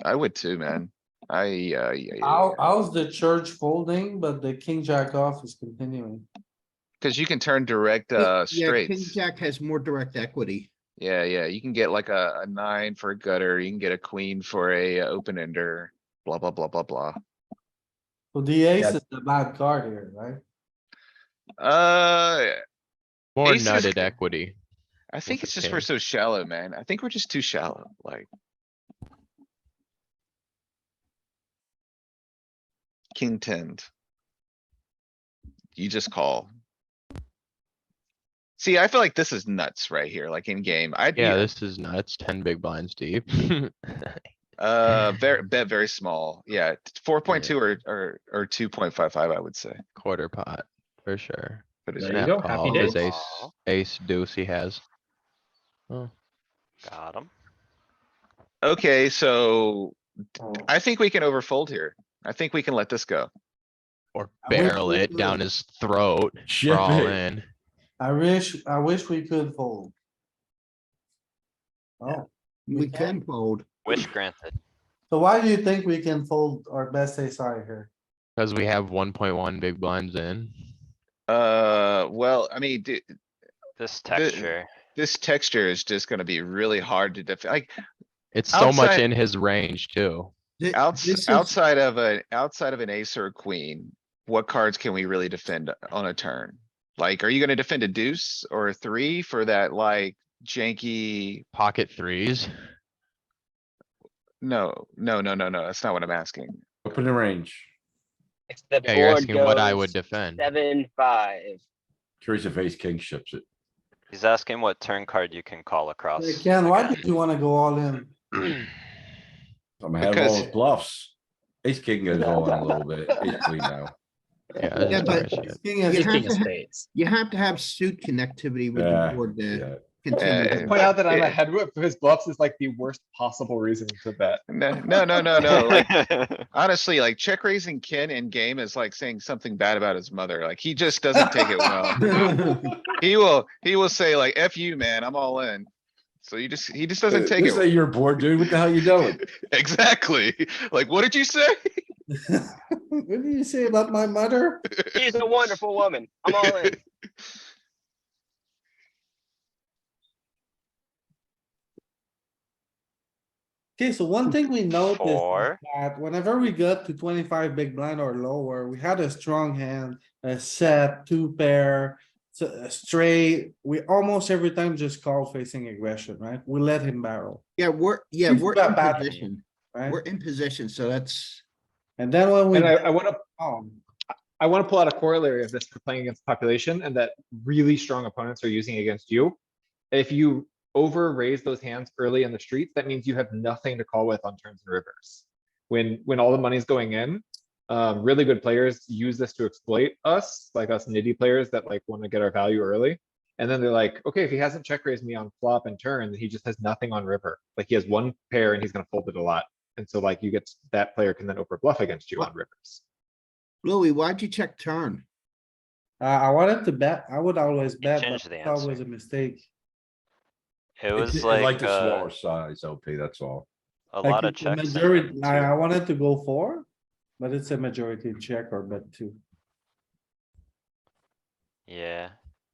I would too, man. Yeah. How's the church folding, but the king jack off is continuing? Cause you can turn direct, Yeah, king straights. jack has more direct equity. Yeah, you can get like a 9 for a gutter, you can get a queen for a open ender, blah, blah, blah, blah, blah. So the ace Yeah. is the bad card here, right? More Ace is nutted good. equity. I think With it's the just we're king. so shallow, man. I think we're just too shallow, like. King 10. You just call. See, I feel like this is nuts right here, like in game. I'd be, Yeah, this is nuts. 10 big blinds deep. bet very small. Yeah, 4.2 or 2.55, I would say. Quarter pot, for sure. But it's There you Snap go. Happy call, his days. ace deuce he has. Oh, Got him. okay, so Oh, I think we can overfold here. I think we can let this go. or I wish barrel we it down could. his throat Ship for all it. in. I wish we could fold. Oh, We can fold. Wish granted. so why do you think we can fold our best ace high here? Cause we have 1.1 big blinds in. Well, I mean, This texture. this texture is just gonna be really hard to defend. Like, It's so much Outside- in his range too. This is, outside of an ace or a queen, what cards can we really defend on a turn? Like, are you gonna defend a deuce or a 3 for that like janky? Pocket threes. No, that's not what I'm asking. Open the range. If the Yeah, you're board asking what I would goes defend. 7-5, Curious if ace king ships it. He's asking what turn card you can call across. Hey, Ken, why did you wanna go all in? I'm ahead of all Because- his bluffs. Ace king goes on a little bit. Ace queen now. Yeah, this Yeah, is but- our shit. King You is have King to of ha- spades. you have to have suit connectivity with the Yeah, board to yeah. continue. Uh, Point out that I'm Yeah. ahead with his bluffs is like the worst possible reason to bet. No, like, honestly, like check raising Ken in game is like saying something bad about his mother. Like, he just doesn't take it well. He will say like, F you, man, I'm all in. So he just doesn't take This ain't it. your board, dude. What the hell you doing? Exactly. Like, what did you say? What do you say about my mother? she's a wonderful woman. I'm all in. Okay, so one thing we noticed is Four. that whenever we got to 25 big blind or lower, we had a strong hand, a set, two pair. A straight, we almost every time just call facing aggression, right? We let him barrel, We're We've in got bad position. right? We're in position, so that's, And then when we. And I wanna, Oh, I wanna pull out a corollary of this for playing against population and that really strong opponents are using against you. If you over raise those hands early in the streets, that means you have nothing to call with on turns and rivers. When all the money's going in, really good players use this to exploit us, like us nitty players that like wanna get our value early. And then they're like, okay, if he hasn't check raised me on flop and turn, then he just has nothing on river. Like he has one pair and he's gonna fold it a lot. And so like you get, that player can then over bluff against you on rivers. Louis, why'd you check turn? I wanted to bet, I would always bet, but changed the it's always answer. a mistake. It was I like like, the smaller size LP, that's all. a Like lot of it's a checks. majority, and I two. wanted to go for, but it's a majority check or bet two. Yeah,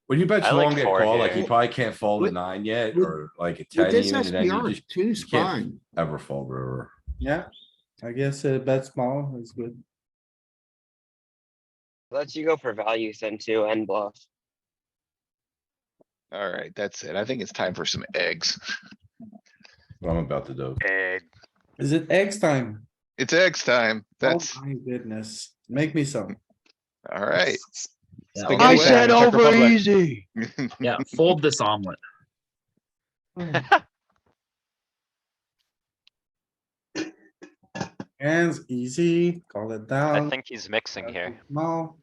When you bet I small like and get four called, like he here. probably can't fold a With- 9 yet, with- or like a With 10 this even, and then you SPR, just two's you can't fine. ever fold river. Yeah, I guess bet small is good. Lets you go for value then too and bluff. Alright, that's it. I think it's time for some eggs. What I'm about to do. Egg. Is it X time? It's eggs time. Oh That's, my goodness, make me some. alright. Yeah, Stick I'll it do away. that in Czech over Republic. easy. Yeah, fold this omelet. Hands easy, call it I down. think he's mixing here, Small,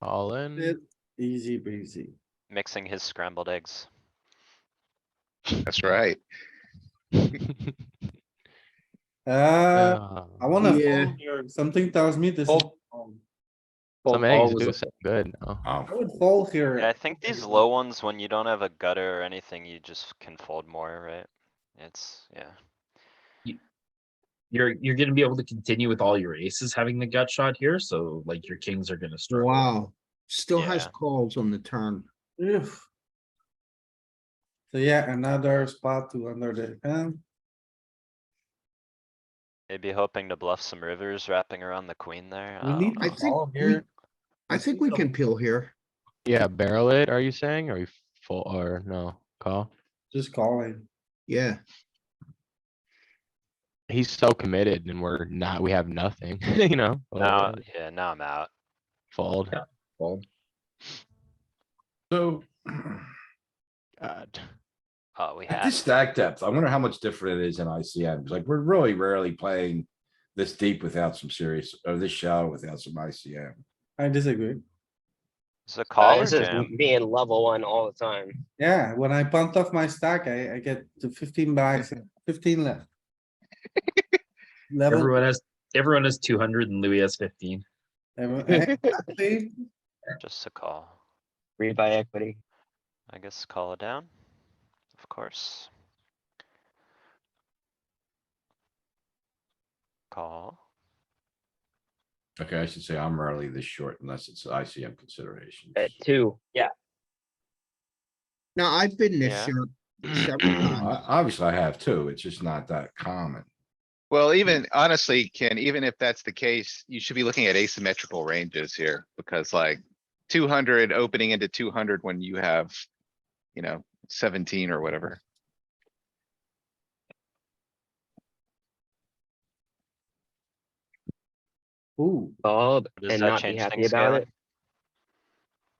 All in. bit, easy breezy. mixing his scrambled eggs. That's right. I wanna Yeah. fold here, something tells me this is. Fold. fold. Some eggs do sound good. No. Oh, I would fold here. Yeah, I think these low ones, when you don't have a gutter or anything, you just can fold more, right? It's, yeah. You're gonna be able to continue with all your aces having the gut shot here, so like your kings are gonna struggle. Wow, still has Yeah. calls on the turn. Oof. So yeah, another spot to under the pen. Maybe hoping to bluff some rivers wrapping around the queen there. We I need don't I know. think call we- here. I think we can peel here. Yeah, barrel it, are you saying? Are you full or no? Call? Just calling. Yeah, He's so committed and we're not, we have nothing, you know? Now, yeah, now I'm out. Fold. Yeah. Fold. so God. Oh, we at had. this stack depth, I wonder how much different it is in ICM. 'Cause, like, we're really rarely playing this deep without some serious, or this shallow without some ICM. I disagree. It's a call or This is jam. me in level one all the time. Yeah, when I pumped off my stack, I get to 15 bags, 15 left. Level. Everyone has 200 and Louis has 15. Exactly. Just a call. Rebuy equity. I guess call it down. Of course. Call. Okay, I should say I'm rarely this short unless it's ICM considerations. At two, yeah. now I've been this Yeah. short several times. Obviously I have too. It's just not that common. Well, even honestly, Ken, even if that's the case, you should be looking at asymmetrical ranges here, because like 200 opening into 200 when you have, 17 or whatever. Ooh, Fold Does and that not be change happy things, about Galen? it.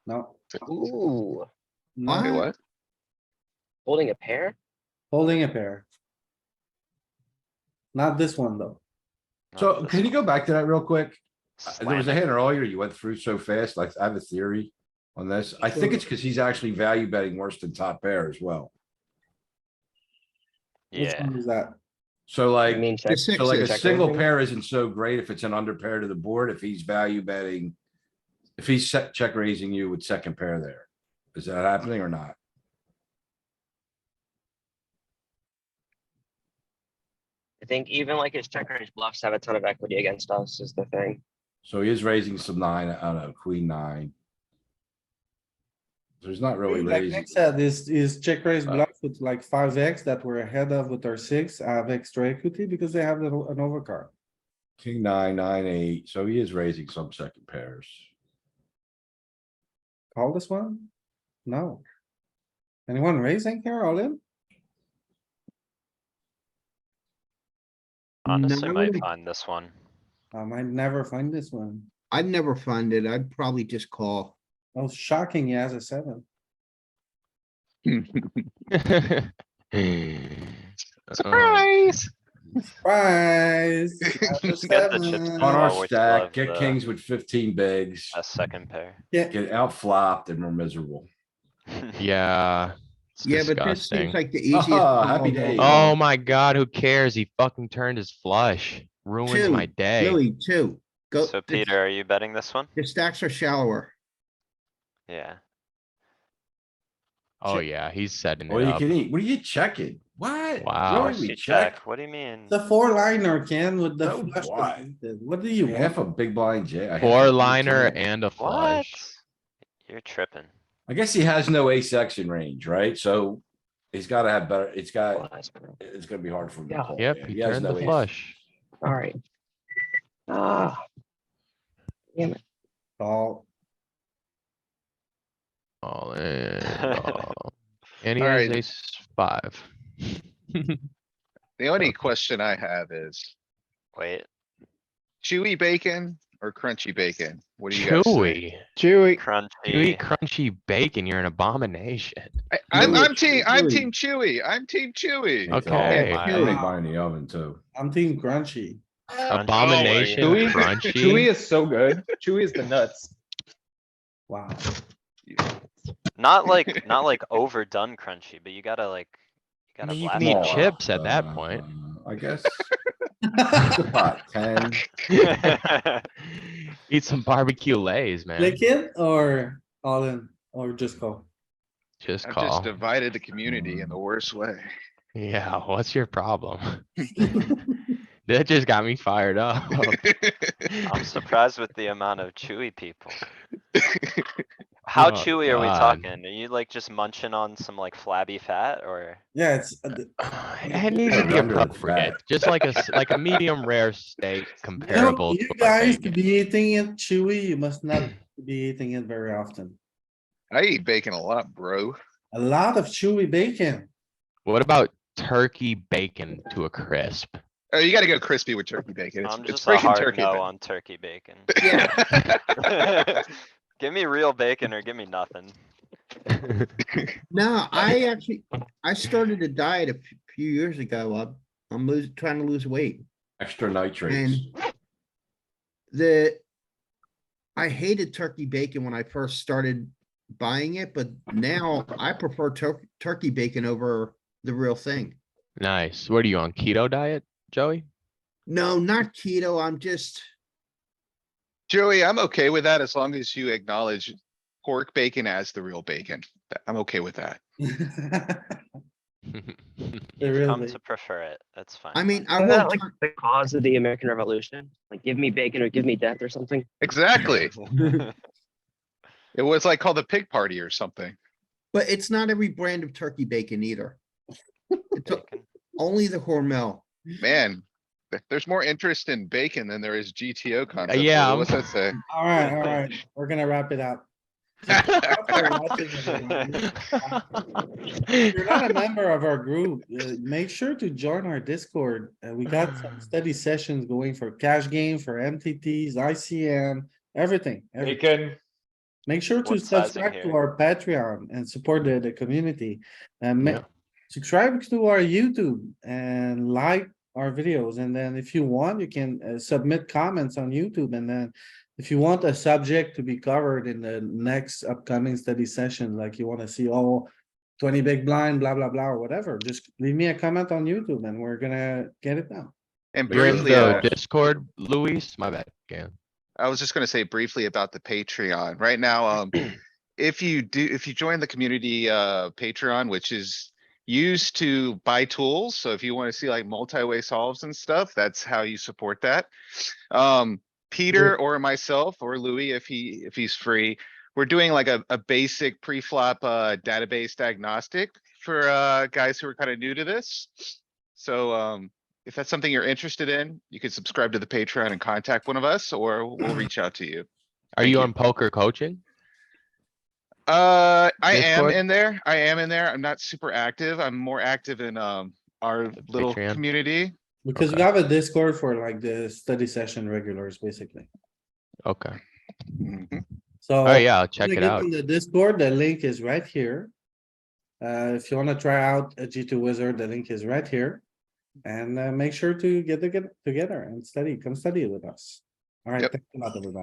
no. Ooh, Not Okay, what? holding a pair? holding a pair. Not this one, though. Not So this can you one. go back to that real quick? There was a Slamming. hand earlier, you went through so fast, like I have a theory on this. I think it's because he's actually value betting worse than top pair as well. Which Yeah, one is that? So I like, mean, check. so like a check single raising. pair isn't so great if it's an under pair to the board, if he's value betting. If he's check raising you with second pair there. Is that happening or not? I think even like his check range bluffs have a ton of equity against us is the thing. So he is raising some 9, I don't know, queen 9. So he's not really Like raising. Nick said, is check raise Uh, bluff with like 5x that we're ahead of with our 6 have extra equity because they have an overcard. King 9, 9, 8, so he is raising some second pairs. Call this one? No. Anyone raising here all in? honestly No. might find this one. I might never find this one. I'd never find it. I'd probably just call. Oh, shocking, he has a 7. Surprise! Surprise! Has a Get the chips 7. in On our Well, we still stack, have get the- kings with 15 bigs, A second pair. Yeah, get out flopped and we're miserable. Yeah. It's Yeah, but this seems disgusting. like the easiest. Happy call of days. all. Oh my god, who cares? He fucking turned his flush. Ruins my Two, day. Louis, two. Go. So Peter, are you betting this one? The stacks are shallower. Yeah. Oh check. yeah, he's setting All it you up. can eat. What are you checking? What? Wow. Really? We You check? What do you mean? The four liner, Ken, with the So flush. what? completed. What do you Half a want? big blind jam. a half a Four big liner jam. and a What? flush. You're tripping. I guess he has no ace section range, right? So he's gotta have better, it's gonna be hard for him to Yeah. call. Yep, yeah. he has turned no the ace. flush. Alright. Ah. Damn it. Call. All in. All. And he has Alright. ace five. The only question I have is Wait, chewy bacon or crunchy bacon? What do you guys think? Chewy. Chewy. You eat crunchy. crunchy bacon, you're an abomination. I'm Louis, team Louis. Chewy. I'm team Chewy. Me too. Okay. I Chewy. make mine in the oven too. I'm team crunchy. Abomination Chewy? crunchy. Chewy is so good. Chewy is the nuts. Wow. Not like overdone crunchy, but you gotta like, you I gotta mean, you can blast eat it chips at that point. I guess. The pot, 10. out. Eat some barbecue lays, man. Lick it or all in, or just go? Just I've just call. divided the community in the worst way. Yeah, what's your problem? That just got me fired up. I'm surprised with the amount of chewy people. How Oh, chewy are we God. talking? Are you like just munching on some like flabby fat or? Yeah, it's, It needs to be Under the appropriate, fat. just like a medium rare steak you know, comparable you to our guys to bacon. be eating it chewy, you must not be eating it very often. I eat bacon a lot, bro. A lot of chewy bacon. What about turkey bacon to a crisp? Oh, you gotta go crispy with turkey bacon. I'm It's just a freaking hard turkey. no on turkey bacon. Yeah. Give me real bacon or give me nothing. No, I started a diet a few years ago. I'm trying to lose weight. Extra nitrates. And I hated turkey bacon when I first started buying it, but now I prefer turkey bacon over the real thing. Nice. What are you on, keto diet, Joey? No, not keto. I'm just, Joey, I'm okay with that as long as you acknowledge pork bacon as the real bacon. I'm okay with that. The You've real come bacon. to prefer it. That's fine. I mean, I Isn't that won't. like the cause of the American Revolution? Like, give me bacon or give me death or something? Exactly. It was like called the pig party or something. But it's not every brand of turkey bacon either. It's Bacon. only the Hormel. Man, there's more interest in bacon than there is GTO content. yeah, Louis. I'm- What's that say? Alright, we're gonna wrap it up. If you're not a member of our group, make sure to join our Discord. We got some study sessions going for cash game, for MTTs, ICM, everything. Bacon. Make sure to What sizing subscribe to here? our Patreon and support the community. And Yeah. subscribe to our YouTube and like our videos. And then if you want, you can submit comments on YouTube. And then if you want a subject to be covered in the next upcoming study session, like you want to see all 20 big blind, blah, blah, blah, or whatever, just leave me a comment on YouTube and we're gonna get it done. And You're in briefly, the Discord, Luis? My bad, again. I was just gonna say briefly about the Patreon. Right now, if you join the community Patreon, which is used to buy tools, so if you wanna see like multi-way solves and stuff, that's how you support that. Peter or myself or Louis, if he's free, we're doing like a basic pre-flop database diagnostic for guys who are kind of new to this. So if that's something you're interested in, you can subscribe to the Patreon and contact one of us, or we'll reach out to you. Are Thank you you. on poker coaching? I am Discord? in there. I am in there. I'm not super active. I'm more active in our little Patreon? community. Because we Okay. have a Discord for like the study session regulars, basically. Okay. Mhm. So. Oh, yeah, I'll check Wanna it get out. in the Discord, the link is right here. If you wanna try out a G2 wizard, the link is right here. And make sure to get together and come study with us. Alright, Yep. thanks a lot, everybody.